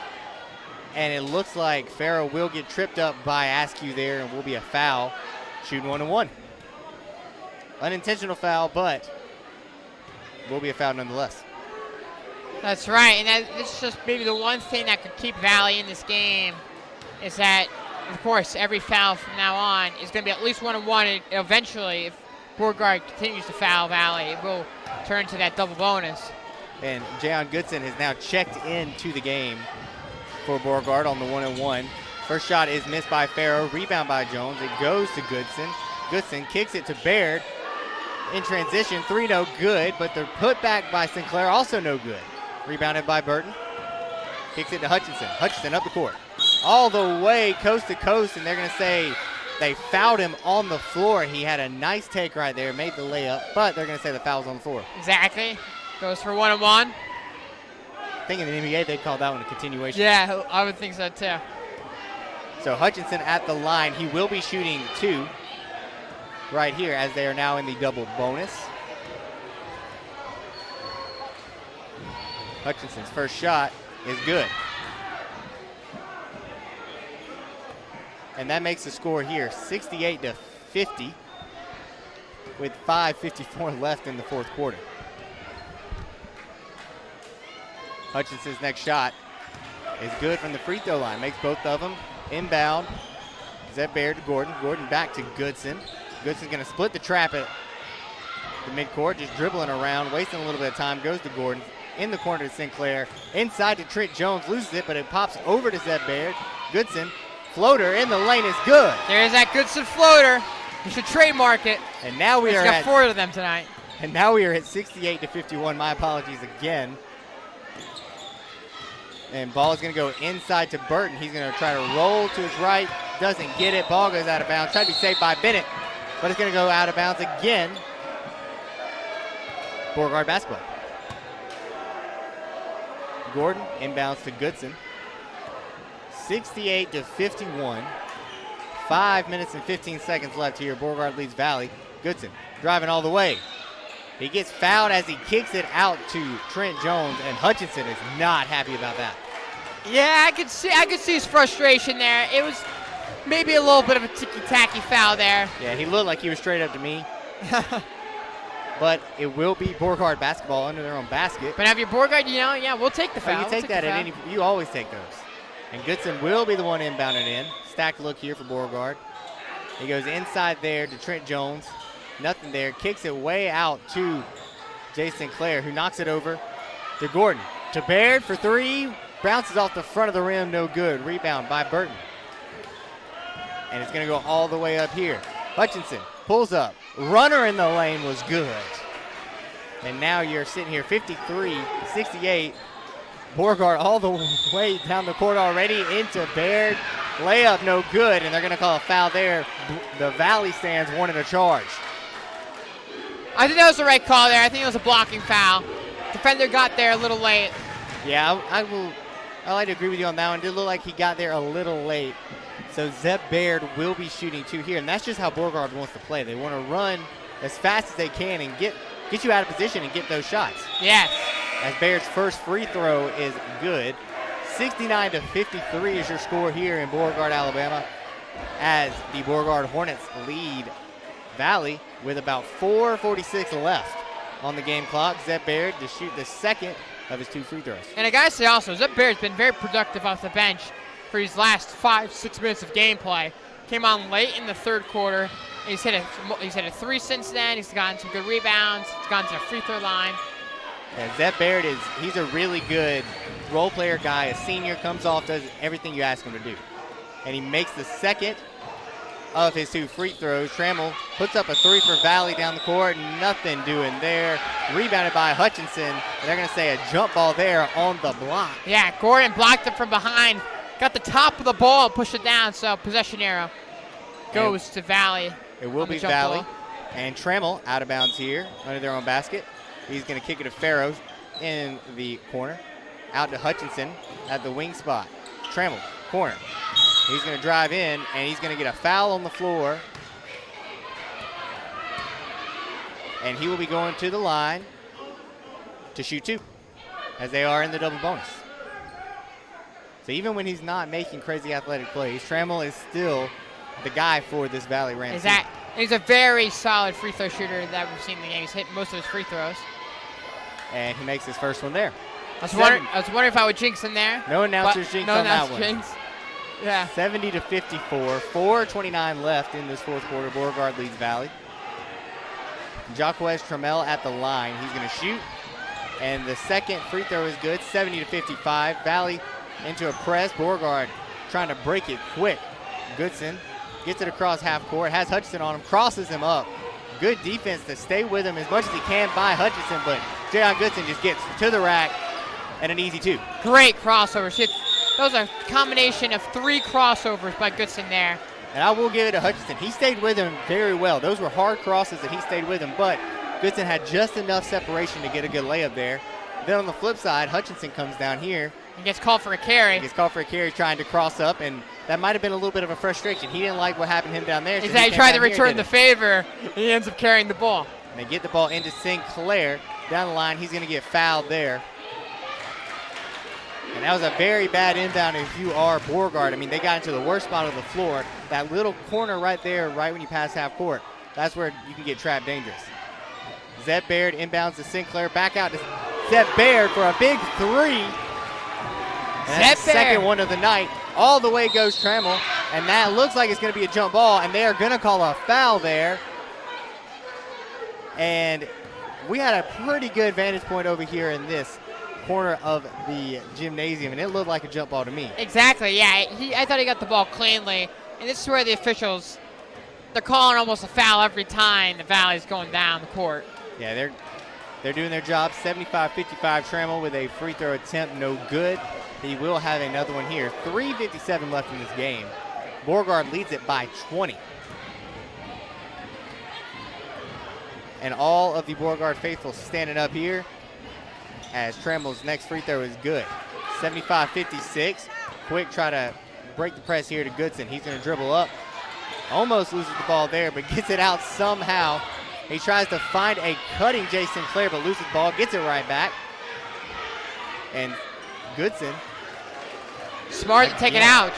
And it looks like Farrow will get tripped up by Askew there, and will be a foul. Shooting 1-1. Unintentional foul, but will be a foul nonetheless. That's right, and it's just maybe the one thing that could keep Valley in this game is that of course, every foul from now on is going to be at least 1-1. And eventually, if Beauregard continues to foul Valley, it will turn to that double bonus. And Jayon Goodson has now checked into the game for Beauregard on the 1-1. First shot is missed by Farrow. Rebound by Jones. It goes to Goodson. Goodson kicks it to Baird. In transition, 3 no good, but the putback by Sinclair also no good. Rebounded by Burton. Kicks it to Hutchinson. Hutchinson up the court. All the way coast to coast, and they're going to say they fouled him on the floor. He had a nice take right there, made the layup, but they're going to say the foul's on the floor. Exactly. Goes for 1-1. I think in the NBA they'd call that one a continuation. Yeah, I would think so too. So Hutchinson at the line. He will be shooting 2 right here as they are now in the double bonus. Hutchinson's first shot is good. And that makes the score here 68-50 with 5:54 left in the fourth quarter. Hutchinson's next shot is good from the free throw line. Makes both of them. Inbound. Zeb Baird to Gordon. Gordon back to Goodson. Goodson's going to split the trap at the midcourt, just dribbling around, wasting a little bit of time. Goes to Gordon. In the corner to Sinclair. Inside to Trent Jones. Loses it, but it pops over to Zeb Baird. Goodson. Floater in the lane is good. There's that Goodson floater. You should trademark it. And now we He's are got at 4 of them tonight. And now we are at 68-51. My apologies again. And ball is going to go inside to Burton. He's going to try to roll to his right. Doesn't get it. Ball goes out of bounds. Tried to be saved by Bennett, but it's going to go out of bounds again. Beauregard basketball. Gordon inbounds to Goodson. 68-51. 5 minutes and 15 seconds left here. Beauregard leads Valley. Goodson driving all the way. He gets fouled as he kicks it out to Trent Jones, and Hutchinson is not happy about that. Yeah, I could see his frustration there. It was maybe a little bit of a ticky-tacky foul there. Yeah, he looked like he was straight up to me. But it will be Beauregard basketball under their own basket. But if you're Beauregard, we'll take the foul. You take that at any. You always take those. And Goodson will be the one inbounded in. Stacked look here for Beauregard. He goes inside there to Trent Jones. Nothing there. Kicks it way out to Jay Sinclair, who knocks it over to Gordon. To Baird for 3. Bounces off the front of the rim. No good. Rebound by Burton. And it's going to go all the way up here. Hutchinson pulls up. Runner in the lane was good. And now you're sitting here 53-68. Beauregard all the way down the court already into Baird. Layup no good, and they're going to call a foul there. The Valley stands wanted a charge. I think that was the right call there. I think it was a blocking foul. Defender got there a little late. Yeah, I like to agree with you on that one. It did look like he got there a little late. So Zeb Baird will be shooting 2 here, and that's just how Beauregard wants to play. They want to run as fast as they can and get you out of position and get those shots. Yes. As Baird's first free throw is good. 69-53 is your score here in Beauregard, Alabama, as the Beauregard Hornets lead Valley with about 4:46 left on the game clock. Zeb Baird to shoot the second of his 2 free throws. And I got to say also, Zeb Baird's been very productive off the bench for his last 5-6 minutes of gameplay. Came on late in the third quarter. He's hit a 3 since then. He's gotten some good rebounds. He's gone to the free throw line. And Zeb Baird he's a really good role player guy. A senior, comes off, does everything you ask him to do. And he makes the second of his 2 free throws. Trammell puts up a 3 for Valley down the court. Nothing doing there. Rebounded by Hutchinson. And they're going to say a jump ball there on the block. Yeah, Gordon blocked it from behind. Got the top of the ball, pushed it down, so possession arrow goes to Valley. It will be Valley. Ball. And Trammell out of bounds here under their own basket. He's going to kick it to Farrow in the corner. Out to Hutchinson at the wing spot. Trammell, corner. He's going to drive in, and he's going to get a foul on the floor. And he will be going to the line to shoot 2, as they are in the double bonus. So even when he's not making crazy athletic plays, Trammell is still the guy for this Valley Rams. He's a very solid free throw shooter that we've seen in the game. He's hit most of his free throws. And he makes his first one there. I was wondering if I would jinx him there. No announcers jinx on that one. Yeah. 70-54. 4:29 left in this fourth quarter. Beauregard leads Valley. Jaquez Trammell at the line. He's going to shoot. And the second free throw is good. 70-55. Valley into a press. Beauregard trying to break it quick. Goodson gets it across half court. Has Hutchinson on him. Crosses him up. Good defense to stay with him as much as he can by Hutchinson. But Jayon Goodson just gets to the rack and an easy two. Great crossovers. Those are a combination of 3 crossovers by Goodson there. And I will give it to Hutchinson. He stayed with him very well. Those were hard crosses that he stayed with him, but Goodson had just enough separation to get a good layup there. Then on the flip side, Hutchinson comes down here. He gets called for a carry. He gets called for a carry trying to cross up, and that might have been a little bit of a frustration. He didn't like what happened to him down there. So he tried to return the favor. He ends up carrying the ball. And they get the ball into Sinclair. Down the line, he's going to get fouled there. And that was a very bad inbound if you are Beauregard. I mean, they got into the worst spot of the floor. That little corner right there, right when you pass half court, that's where you can get trapped dangerous. Zeb Baird inbounds to Sinclair. Back out to Zeb Baird for a big three. And that's the second one of the night. All the way goes Trammell. And that looks like it's going to be a jump ball. And they are going to call a foul there. And we had a pretty good vantage point over here in this corner of the gymnasium, and it looked like a jump ball to me. Exactly, yeah. I thought he got the ball cleanly, and this is where the officials, they're calling almost a foul every time the Valley's going down the court. Yeah, they're doing their job. 75-55 Trammell with a free throw attempt, no good. He will have another one here. 3:57 left in this game. Beauregard leads it by 20. And all of the Beauregard faithful standing up here as Trammell's next free throw is good. 75-56. Quick try to break the press here to Goodson. He's going to dribble up. Almost loses the ball there, but gets it out somehow. He tries to find a cutting Jay Sinclair, but loses the ball. Gets it right back. And Goodson. Smart to take it out.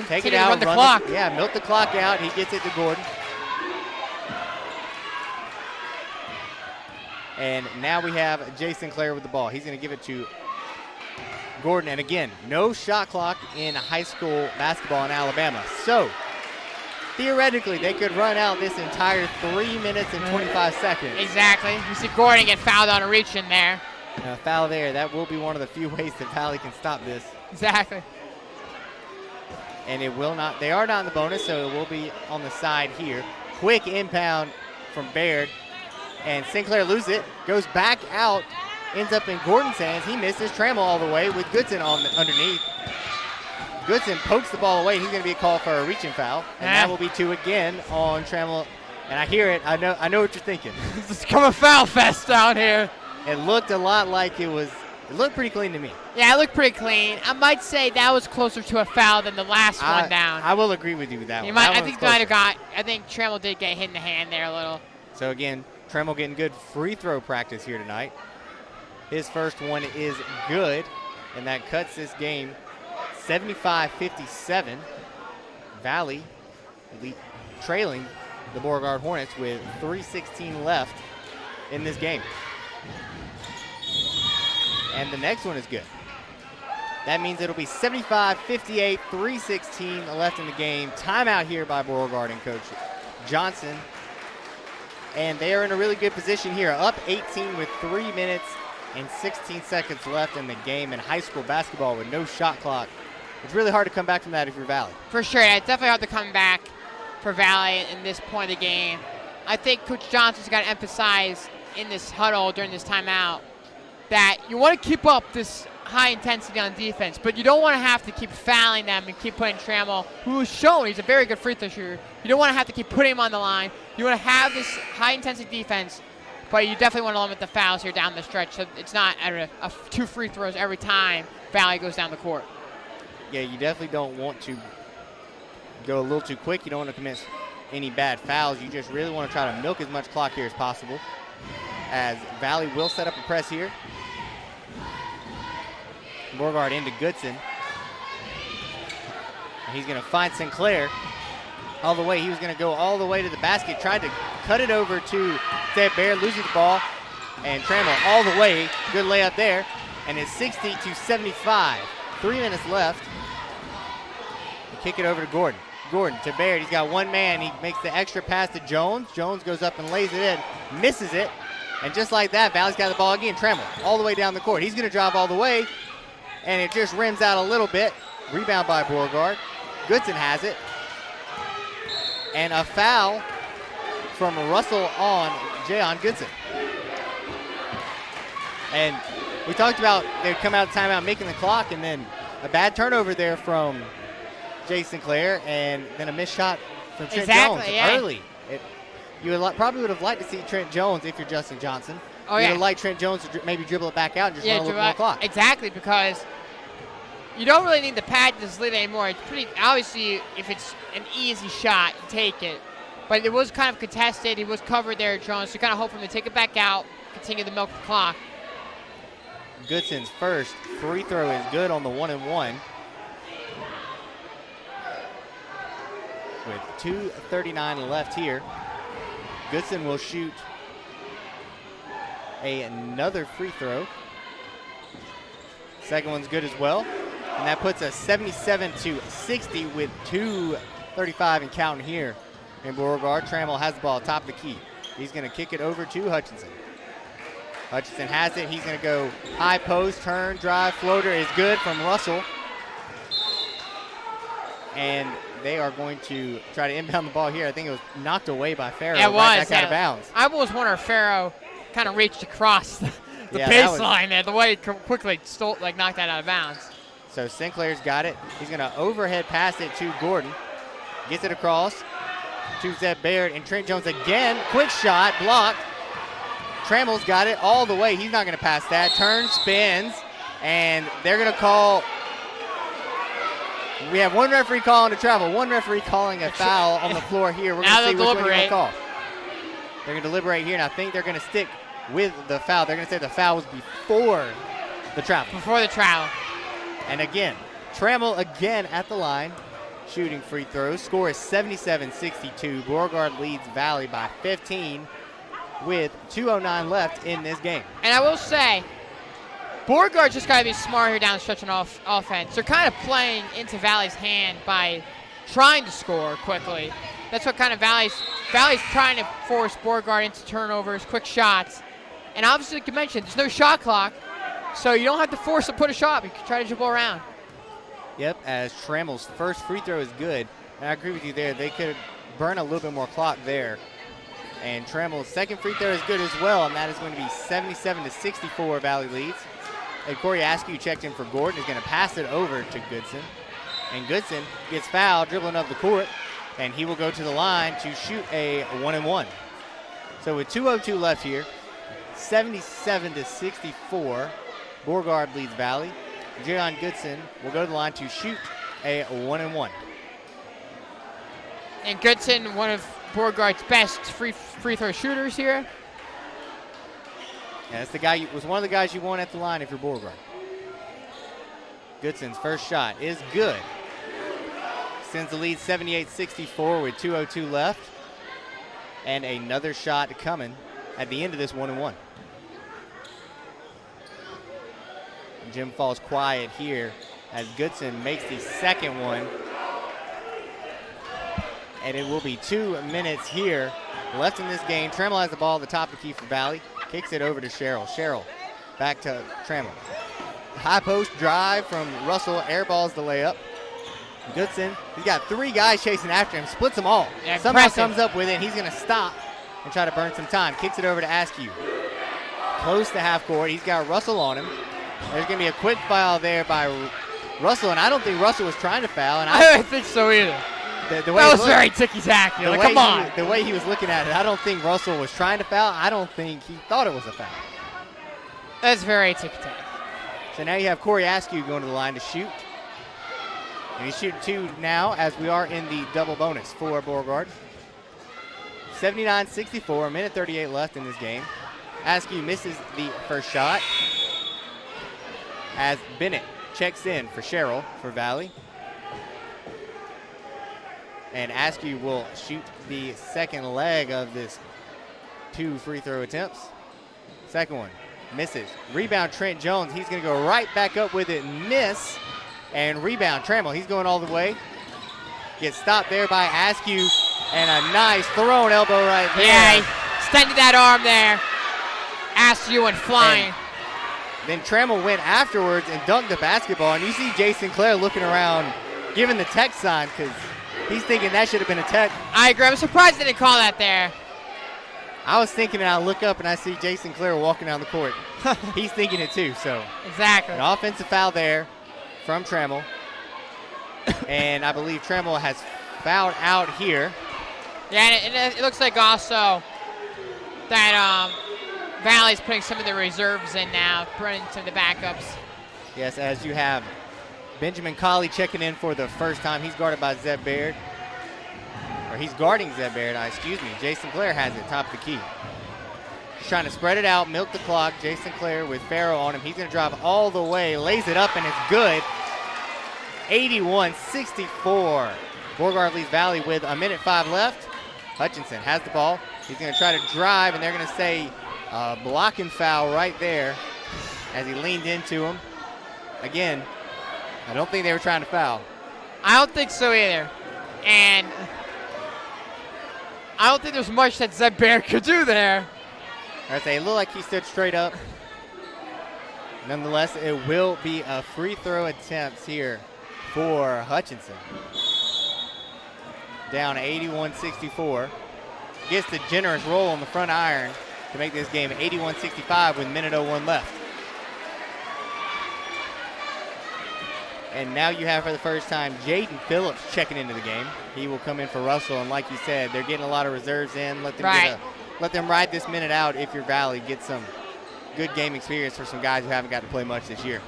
Take it out. Run the clock. Milk the clock out. He gets it to Gordon. And now we have Jay Sinclair with the ball. He's going to give it to Gordon. And again, no shot clock in high school basketball in Alabama. So, theoretically, they could run out this entire 3 minutes and 25 seconds. Exactly. You see Gordon get fouled on a reach in there. Foul there. That will be one of the few ways that Valley can stop this. Exactly. And it will not. They are not in the bonus, so it will be on the side here. Quick impound from Baird. And Sinclair loses it, goes back out, ends up in Gordon's hands. He misses. Trammell all the way with Goodson underneath. Goodson pokes the ball away. He's going to be called for a reaching foul. And that will be 2 again on Trammell. And I hear it. I know what you're thinking. It's become a foul fest down here. It looked a lot like it looked pretty clean to me. Yeah, it looked pretty clean. I might say that was closer to a foul than the last one down. I will agree with you with that one. I think Trammell did get hit in the hand there a little. So again, Trammell getting good free throw practice here tonight. His first one is good, and that cuts this game 75-57. Valley trailing the Beauregard Hornets with 3:16 left in this game. And the next one is good. That means it'll be 75-58, 3:16 left in the game. Timeout here by Beauregard and Coach Johnson. And they are in a really good position here. Up 18 with 3 minutes and 16 seconds left in the game in high school basketball with no shot clock. It's really hard to come back from that if you're Valley. For sure. It's definitely hard to come back for Valley in this point of the game. I think Coach Johnson's got to emphasize in this huddle during this timeout that you want to keep up this high intensity on defense, but you don't want to have to keep fouling them and keep putting Trammell, who's shown he's a very good free throw shooter. You don't want to have to keep putting him on the line. You want to have this high intensity defense, but you definitely want to limit the fouls here down the stretch, so it's not 2 free throws every time Valley goes down the court. Yeah, you definitely don't want to go a little too quick. You don't want to commit any bad fouls. You just really want to try to milk as much clock here as possible, as Valley will set up a press here. Beauregard into Goodson. And he's going to find Sinclair all the way. He was going to go all the way to the basket, tried to cut it over to Zeb Baird, loses the ball. And Trammell all the way. Good layup there. And it's 60-75. 3 minutes left. kick it over to Gordon. Gordon to Baird. He's got one man. He makes the extra pass to Jones. Jones goes up and lays it in, misses it. And just like that, Valley's got the ball again. Trammell all the way down the court. He's going to drive all the way, and it just rims out a little bit. Rebound by Beauregard. Goodson has it. And a foul from Russell on Jayon Goodson. And we talked about they'd come out of timeout making the clock, and then a bad turnover there from Jay Sinclair, and then a missed shot from Trent Jones early. You probably would have liked to see Trent Jones if you're Justin Johnson. Oh, You'd yeah. have liked Trent Jones to maybe dribble it back out and just run a little more clock. Exactly, because you don't really need the pad to this lead anymore. It's pretty, obviously, if it's an easy shot, you take it. But it was kind of contested. He was covered there, Jones, so you kind of hope for him to take it back out, continue to milk the clock. Goodson's first free throw is good on the 1-and-1. With 2:39 left here, Goodson will shoot another free throw. Second one's good as well. And that puts us 77-60 with 2:35 and counting here in Beauregard. Trammell has the ball top of the key. He's going to kick it over to Hutchinson. Hutchinson has it. He's going to go high post, turn, drive, floater is good from Russell. And they are going to try to inbound the ball here. I think it was knocked away by Farrow. Yeah, it right was. back out of bounds. I always wonder if Farrow kind of reached across the Yeah, baseline there, the way he quickly knocked that out of bounds. So Sinclair's got it. He's going to overhead pass it to Gordon. Gets it across to Zeb Baird, and Trent Jones again. Quick shot, blocked. Trammell's got it all the way. He's not going to pass that. Turns, spins, and they're going to call. We have one referee calling a travel, one referee calling a foul on the floor here. We're going to see which one they're going to call. They're going to deliberate here, and I think they're going to stick with the foul. They're going to say the foul was before the travel. Before the travel. And again, Trammell again at the line, shooting free throws. Score is 77-62. Beauregard leads Valley by 15 with 2:09 left in this game. And I will say, Beauregard just got to be smart here down the stretch on offense. They're kind of playing into Valley's hand by trying to score quickly. That's what kind of Valley's trying to force Beauregard into turnovers, quick shots. And obviously, like you mentioned, there's no shot clock, so you don't have to force to put a shot. You can try to dribble around. Yep, as Trammell's first free throw is good. And I agree with you there. They could burn a little bit more clock there. And Trammell's second free throw is good as well, and that is going to be 77-64 Valley leads. And Corey Askew checked in for Gordon. He's going to pass it over to Goodson. And Goodson gets fouled, dribbling up the court, and he will go to the line to shoot a 1-and-1. So with 2:02 left here, 77-64, Beauregard leads Valley. Jayon Goodson will go to the line to shoot a 1-and-1. And Goodson, one of Beauregard's best free throw shooters here. Yeah, that's the guy. Was one of the guys you want at the line if you're Beauregard. Goodson's first shot is good. Sends the lead 78-64 with 2:02 left. And another shot coming at the end of this 1-and-1. Jim falls quiet here as Goodson makes the second one. And it will be 2 minutes here left in this game. Trammell has the ball at the top of the key for Valley. Kicks it over to Sherrill. Sherrill back to Trammell. High post drive from Russell. Airballs the layup. Goodson, he's got three guys chasing after him. Splits them all. Yeah, somehow impressive. comes up with it. He's going to stop and try to burn some time. Kicks it over to Askew. Close to half court. He's got Russell on him. There's going to be a quick foul there by Russell, and I don't think Russell was trying to foul. And I don't think so either. The way that was very ticky-tacky. Like, come on. The way he was looking at it, I don't think Russell was trying to foul. I don't think he thought it was a foul. That's very ticky-tacky. So now you have Corey Askew going to the line to shoot. And he's shooting two now as we are in the double bonus for Beauregard. 79-64, a minute 38 left in this game. Askew misses the first shot as Bennett checks in for Sherrill for Valley. And Askew will shoot the second leg of this 2 free throw attempts. Second one, misses. Rebound Trent Jones. He's going to go right back up with it, miss. And rebound Trammell. He's going all the way. Gets stopped there by Askew, and a nice thrown elbow right there. Yeah, he extended that arm there. Askew went flying. And then Trammell went afterwards and dunked the basketball, and you see Jay Sinclair looking around, giving the tech sign, because he's thinking that should have been a tech. I agree. I'm surprised they didn't call that there. I was thinking, and I look up and I see Jay Sinclair walking down the court. He's thinking it too, so. Exactly. An offensive foul there from Trammell. And I believe Trammell has fouled out here. Yeah, and it looks like also that Valley's putting some of the reserves in now, running some of the backups. Yes, as you have Benjamin Colley checking in for the first time. He's guarded by Zeb Baird. Or he's guarding Zeb Baird, excuse me. Jay Sinclair has it, top of the key. He's trying to spread it out, milk the clock. Jay Sinclair with Farrow on him. He's going to drive all the way, lays it up, and it's good. 81-64. Beauregard leads Valley with 1:05 left. Hutchinson has the ball. He's going to try to drive, and they're going to say blocking foul right there as he leaned into him. Again, I don't think they were trying to foul. I don't think so either. And I don't think there's much that Zeb Baird could do there. I say it looked like he stood straight up. Nonetheless, it will be a free throw attempt here for Hutchinson. Down 81-64. Gets the generous roll on the front iron to make this game 81-65 with .01 left. And now you have for the first time Jaden Phillips checking into the game. He will come in for Russell, and like you said, they're getting a lot of reserves in. Let them ride this minute out if your Valley gets some good game experience for some guys who haven't got to play much this year.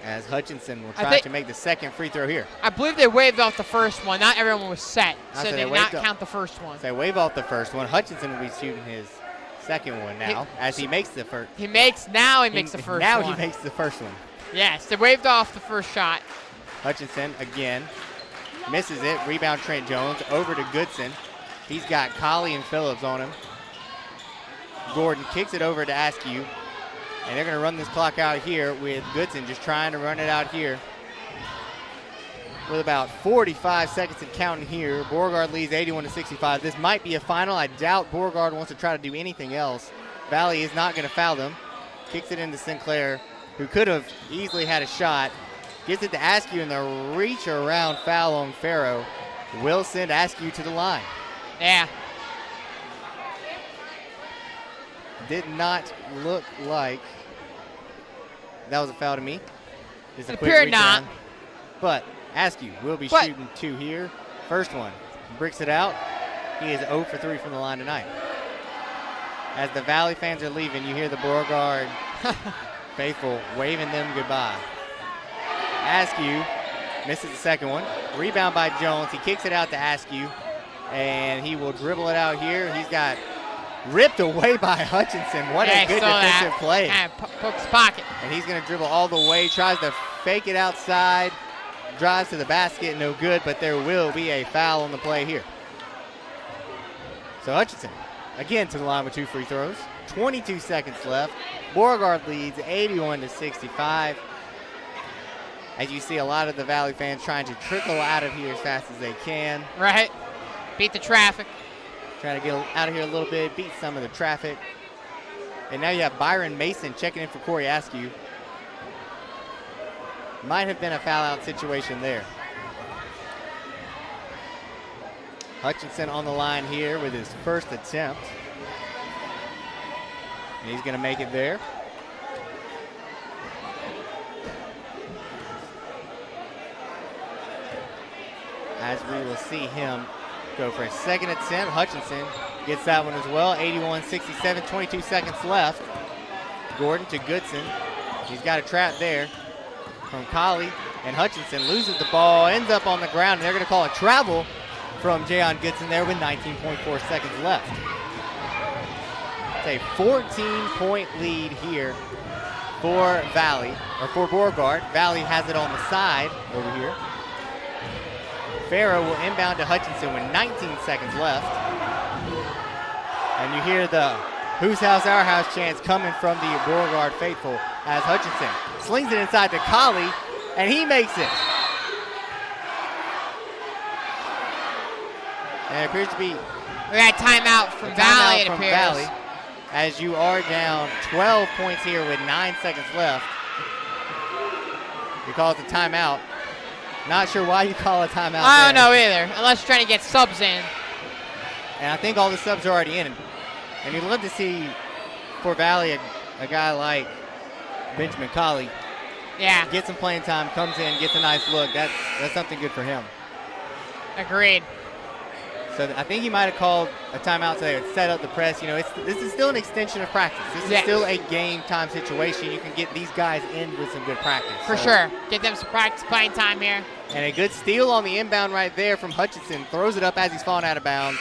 As Hutchinson will try to make the second free throw here. I believe they waved off the first one. Not everyone was set, so they did not count the first one. So they wave off the first one. Hutchinson will be shooting his second one now he makes the first. He makes the first one. Now he makes the first one. Yes, they waved off the first shot. Hutchinson again misses it. Rebound Trent Jones over to Goodson. He's got Colley and Phillips on him. Gordon kicks it over to Askew. And they're going to run this clock out here with Goodson just trying to run it out here. With about 45 seconds and counting here, Beauregard leads 81-65. This might be a final. I doubt Beauregard wants to try to do anything else. Valley is not going to foul them. Kicks it into Sinclair, who could have easily had a shot. Gets it to Askew, and the reach around foul on Farrow will send Askew to the line. Yeah. Did not look like that was a foul to me. Just a it quick appeared not. But Askew will be shooting two here. First one, bricks it out. He is 0 for 3 from the line tonight. As the Valley fans are leaving, you hear the Beauregard faithful waving them goodbye. Askew misses the second one. Rebound by Jones. He kicks it out to Askew, and he will dribble it out here. He's got ripped away by Hutchinson. What a good defensive play. Kind of pokes pocket. And he's going to dribble all the way, tries to fake it outside, drives to the basket, no good, but there will be a foul on the play here. So Hutchinson, again to the line with 2 free throws. 22 seconds left. Beauregard leads 81-65. As you see a lot of the Valley fans trying to trickle out of here as fast as they can. Right. Beat the traffic. Trying to get out of here a little bit, beat some of the traffic. And now you have Byron Mason checking in for Corey Askew. Might have been a foul-out situation there. Hutchinson on the line here with his first attempt. And he's going to make it there. As we will see him go for a second attempt. Hutchinson gets that one as well. 81-67, 22 seconds left. Gordon to Goodson. He's got a trap there from Colley. And Hutchinson loses the ball, ends up on the ground, and they're going to call a travel from Jayon Goodson there with 19.4 seconds left. It's a 14-point lead here for Valley, or for Beauregard. Valley has it on the side over here. Farrow will inbound to Hutchinson with 19 seconds left. And you hear the Whose House, Our House chants coming from the Beauregard faithful as Hutchinson slings it inside to Colley. and he makes it. And it appears to be we got timeout from Valley, it appears. Valley, as you are down 12 points here with 9 seconds left. You call it the timeout. Not sure why you call a timeout. I don't know either, unless you're trying to get subs in. And I think all the subs are already in. And you'd love to see for Valley a guy like Benjamin Colley get some playing time, comes in, gets a nice look. That's something good for him. Agreed. So I think he might have called a timeout today to set up the press. You know, this is still an extension of practice. This is still a game time situation. You can get these guys in with some good practice. For sure. Get them some practice playing time here. And a good steal on the inbound right there from Hutchinson. Throws it up as he's falling out of bounds.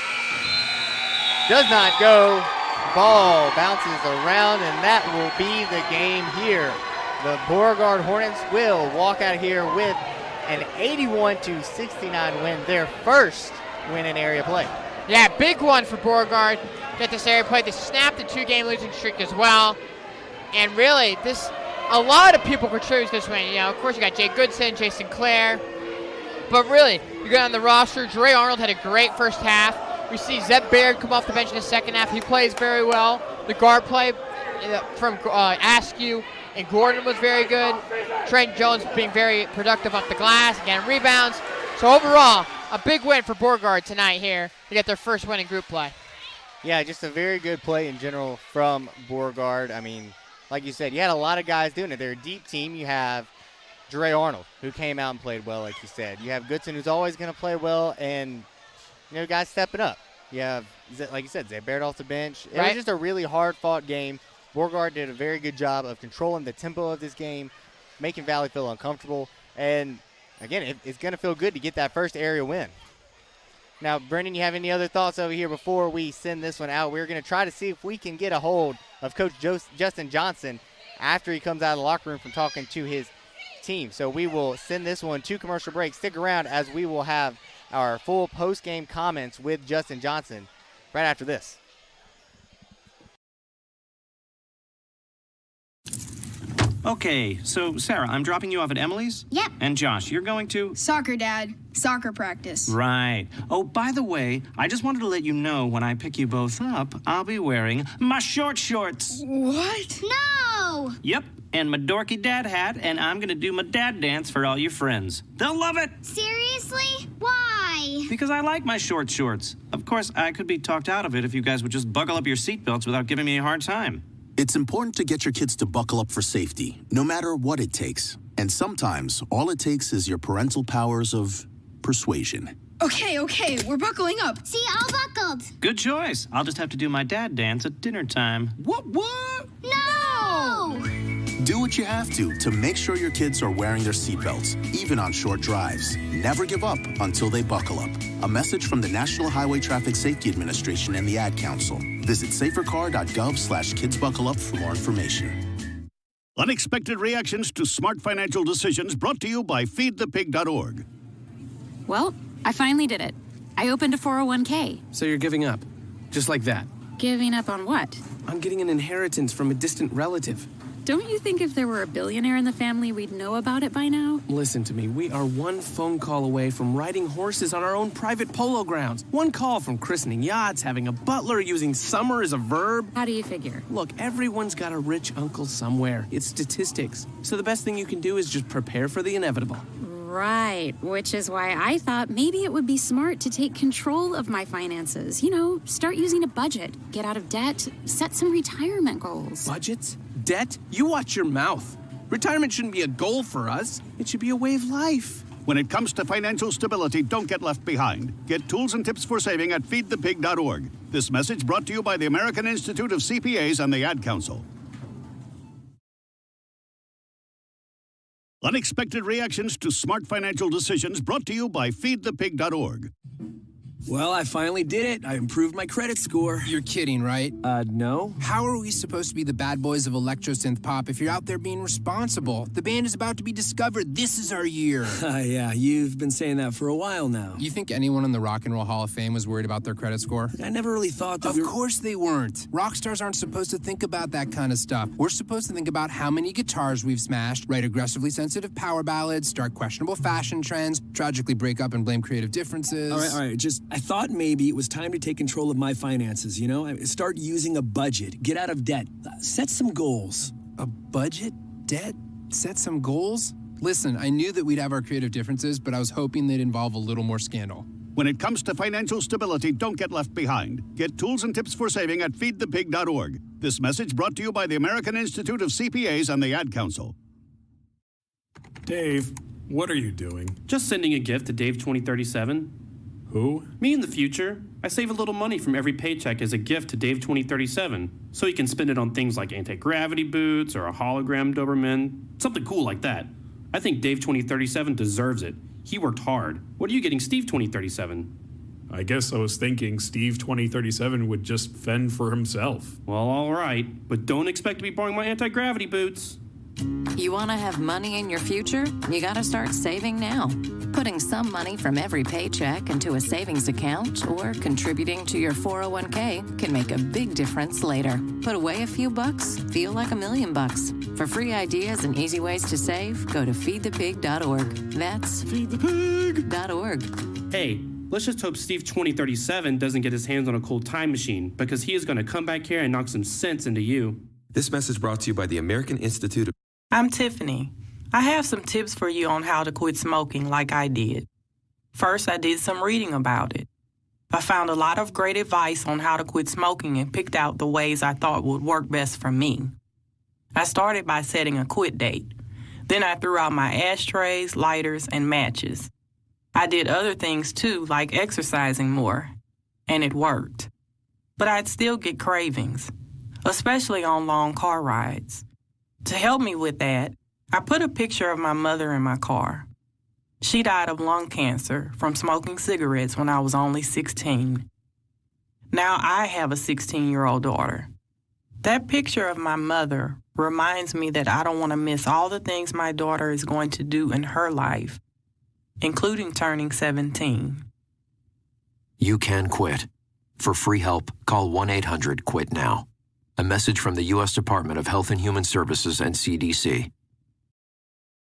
Does not go. Ball bounces around, and that will be the game here. The Beauregard Hornets will walk out of here with an 81-69 win, their first win in area play. Yeah, big one for Beauregard. Get this area play. They snapped the 2-game losing streak as well. And really, a lot of people contributed to this win. You know, of course, you got Jay Goodson, Jason Clare. But really, you got on the roster, Dre Arnold had a great first half. We see Zeb Baird come off the bench in the second half. He plays very well. The guard play from Askew and Gordon was very good. Trent Jones being very productive off the glass, again rebounds. So overall, a big win for Beauregard tonight here to get their first win in group play. Yeah, just a very good play in general from Beauregard. I mean, like you said, you had a lot of guys doing it. They're a deep team. You have Dre Arnold, who came out and played well, like you said. You have Goodson, who's always going to play well, and guys stepping up. You have, like you said, Zay Baird off the bench. It was just a really hard-fought game. Beauregard did a very good job of controlling the tempo of this game, making Valley feel uncomfortable. And, again, it's going to feel good to get that first area win. Now, Brendan, you have any other thoughts over here before we send this one out? We're going to try to see if we can get a hold of Coach Justin Johnson after he comes out of the locker room from talking to his team. So we will send this one to commercial break. Stick around as we will have our full post-game comments with Justin Johnson right after this. Okay, so Sarah, I'm dropping you off at Emily's? Yep. And Josh, you're going to? Soccer, Dad. Soccer practice. Right. Oh, by the way, I just wanted to let you know when I pick you both up, I'll be wearing my short shorts. What? No! Yep, and my dorky dad hat, and I'm going to do my dad dance for all your friends. They'll love it! Seriously? Why? Because I like my short shorts. Of course, I could be talked out of it if you guys would just buckle up your seatbelts without giving me a hard time. It's important to get your kids to buckle up for safety, no matter what it takes. And sometimes, all it takes is your parental powers of persuasion. Okay, we're buckling up. See, all buckled. Good choice. I'll just have to do my dad dance at dinner time. What? No! Do what you have to make sure your kids are wearing their seatbelts, even on short drives. Never give up until they buckle up. A message from the National Highway Traffic Safety Administration and the Ad Council. Visit safercar.gov/kidsbuckleup for more information. Unexpected reactions to smart financial decisions brought to you by feedthepig.org. Well, I finally did it. I opened a 401k. So you're giving up? Just like that? Giving up on what? On getting an inheritance from a distant relative. Don't you think if there were a billionaire in the family, we'd know about it by now? Listen to me. We are one phone call away from riding horses on our own private polo grounds. One call from christening yachts, having a butler, using summer as a verb. How do you figure? Look, everyone's got a rich uncle somewhere. It's statistics. So the best thing you can do is just prepare for the inevitable. Right, which is why I thought maybe it would be smart to take control of my finances. You know, start using a budget, get out of debt, set some retirement goals. Budgets? Debt? You watch your mouth. Retirement shouldn't be a goal for us. It should be a way of life. When it comes to financial stability, don't get left behind. Get tools and tips for saving at feedthepig.org. This message brought to you by the American Institute of CPAs and the Ad Council. Unexpected reactions to smart financial decisions brought to you by feedthepig.org. Well, I finally did it. I improved my credit score. You're kidding, right? No. How are we supposed to be the bad boys of electro-synth pop if you're out there being responsible? The band is about to be discovered. This is our year. Yeah, you've been saying that for a while now. You think anyone in the Rock and Roll Hall of Fame was worried about their credit score? I never really thought that Of course they weren't. Rock stars aren't supposed to think about that kind of stuff. We're supposed to think about how many guitars we've smashed, write aggressively sensitive power ballads, start questionable fashion trends, tragically break up and blame creative differences. All right. I thought maybe it was time to take control of my finances, you know? Start using a budget, get out of debt, set some goals. A budget? Debt? Set some goals? Listen, I knew that we'd have our creative differences, but I was hoping they'd involve a little more scandal. When it comes to financial stability, don't get left behind. Get tools and tips for saving at feedthepig.org. This message brought to you by the American Institute of CPAs and the Ad Council. Dave, what are you doing? Just sending a gift to Dave 2037. Who? Me in the future. I save a little money from every paycheck as a gift to Dave 2037, so he can spend it on things like anti-gravity boots or a hologram Doberman, something cool like that. I think Dave 2037 deserves it. He worked hard. What are you getting Steve 2037? I guess I was thinking Steve 2037 would just fend for himself. Well, all right, but don't expect to be borrowing my anti-gravity boots. You want to have money in your future? You got to start saving now. Putting some money from every paycheck into a savings account or contributing to your 401k can make a big difference later. Put away a few bucks, feel like $1 million. For free ideas and easy ways to save, go to feedthepig.org. That's feedthepig.org. Hey, let's just hope Steve 2037 doesn't get his hands on a cool time machine, because he is going to come back here and knock some sense into you. This message brought to you by the American Institute of... I'm Tiffany. I have some tips for you on how to quit smoking like I did. First, I did some reading about it. I found a lot of great advice on how to quit smoking and picked out the ways I thought would work best for me. I started by setting a quit date. Then I threw out my ashtrays, lighters, and matches. I did other things too, like exercising more, and it worked. But I'd still get cravings, especially on long car rides. To help me with that, I put a picture of my mother in my car. She died of lung cancer from smoking cigarettes when I was only 16. Now I have a 16-year-old daughter. That picture of my mother reminds me that I don't want to miss all the things my daughter is going to do in her life, including turning 17. You can quit. For free help, call 1-800-QUIT-NOW. A message from the U.S. Department of Health and Human Services and CDC.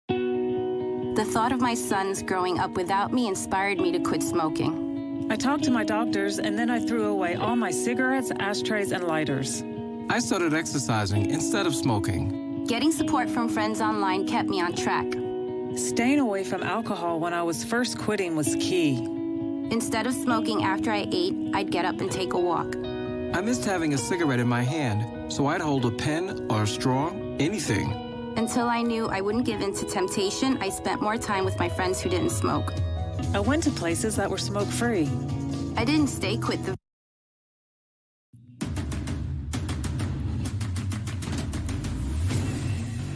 The thought of my sons growing up without me inspired me to quit smoking. I talked to my doctors, and then I threw away all my cigarettes, ashtrays, and lighters. I started exercising instead of smoking. Getting support from friends online kept me on track. Staying away from alcohol when I was first quitting was key. Instead of smoking after I ate, I'd get up and take a walk. I missed having a cigarette in my hand, so I'd hold a pen or a straw, anything. Until I knew I wouldn't give in to temptation, I spent more time with my friends who didn't smoke. I went to places that were smoke-free. I didn't stay quit the...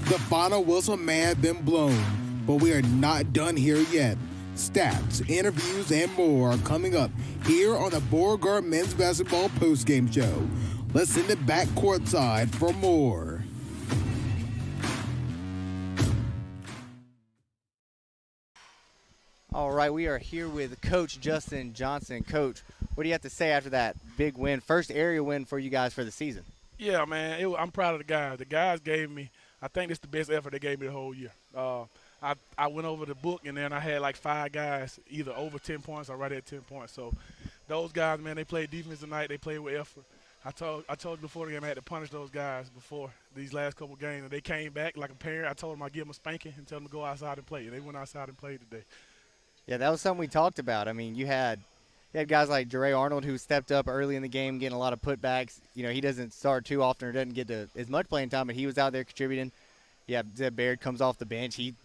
The final whistle may have been blown, but we are not done here yet. Stats, interviews, and more are coming up here on the Beauregard Men's Basketball Postgame Show. Let's send it back courtside for more. All right, we are here with Coach Justin Johnson. Coach, what do you have to say after that big win, first area win for you guys for the season? Yeah, man, I'm proud of the guys. The guys gave me, I think it's the best effort they gave me the whole year. I went over the book, and then I had like 5 guys either over 10 points or right at 10 points. So those guys, man, they played defense tonight. They played with effort. I told you before the game I had to punish those guys before these last couple games. And they came back like a parent. I told them I'd give them a spanking and tell them to go outside and play. And they went outside and played today. Yeah, that was something we talked about. I mean, you had guys like Jere Arnold who stepped up early in the game, getting a lot of putbacks. You know, he doesn't start too often or doesn't get to as much playing time, but he was out there contributing. Yeah, Zeb Baird comes off the bench. He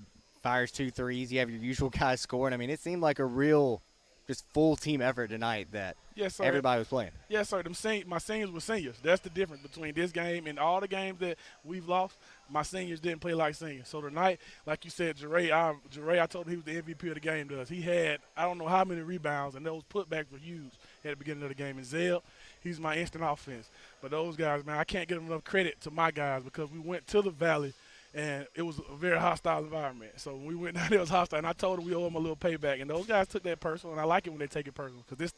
fires 2 threes. You have your usual guys scoring. I mean, it seemed like a real just full team effort tonight that everybody was playing. Yes, sir. My seniors were seniors. That's the difference between this game and all the games that we've lost. My seniors didn't play like seniors. So tonight, like you said, Jeray, I told him he was the MVP of the game to us. He had, I don't know how many rebounds, and those putbacks were huge at the beginning of the game. And Zeb, he's my instant offense. But those guys, man, I can't give them enough credit to my guys because we went to the Valley, and it was a very hostile environment. So when we went down there, it was hostile, and I told them we owe them a little payback. And those guys took that personal, and I like it when they take it personal because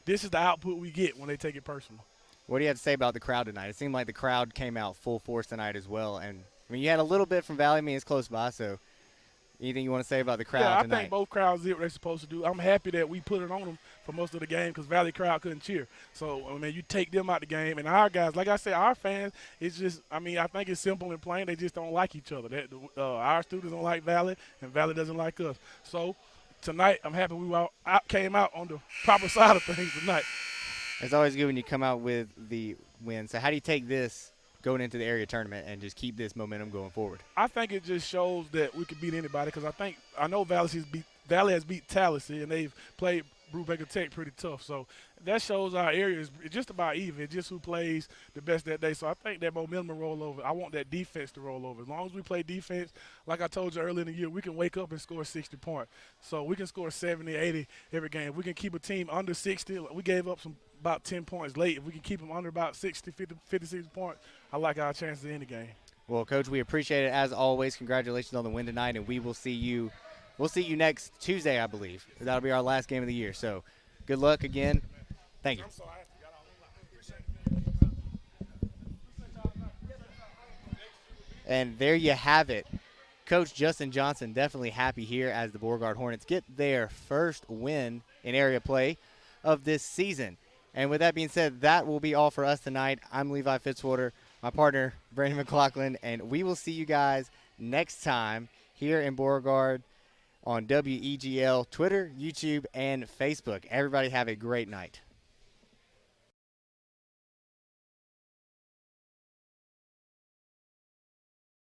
this is the output we get when they take it personal. What do you have to say about the crowd tonight? It seemed like the crowd came out full force tonight as well. And, I mean, you had a little bit from Valley. I mean, it's close by, so anything you want to say about the crowd tonight? I think both crowds did what they're supposed to do. I'm happy that we put it on them for most of the game because Valley crowd couldn't cheer. So, I mean, you take them out the game. And our guys, like I said, our fans, it's just, I mean, I think it's simple and plain. They just don't like each other. Our students don't like Valley, and Valley doesn't like us. So, tonight, I'm happy we came out on the proper side of things tonight. It's always good when you come out with the win. So how do you take this going into the area tournament and just keep this momentum going forward? I think it just shows that we can beat anybody because I know Valley has beat Tallahassee, and they've played Brubaker Tech pretty tough. So that shows our area is just about even. It's just who plays the best that day. So I think that momentum will roll over. I want that defense to roll over. As long as we play defense, like I told you earlier in the year, we can wake up and score 60 points. So we can score 70, 80 every game. If we can keep a team under 60, we gave up about 10 points late. If we can keep them under about 60, 50, 56 points, I like our chances in the game. Well, Coach, we appreciate it as always. Congratulations on the win tonight, and we will see you. We'll see you next Tuesday, I believe. That'll be our last game of the year. So good luck again. Thank you. And there you have it. Coach Justin Johnson definitely happy here as the Beauregard Hornets get their first win in area play of this season. And with that being said, that will be all for us tonight. I'm Levi Fitzwater, my partner, Brandon McLaughlin, and we will see you guys next time here in Beauregard on WEGL, Twitter, YouTube, and Facebook. Everybody have a great night.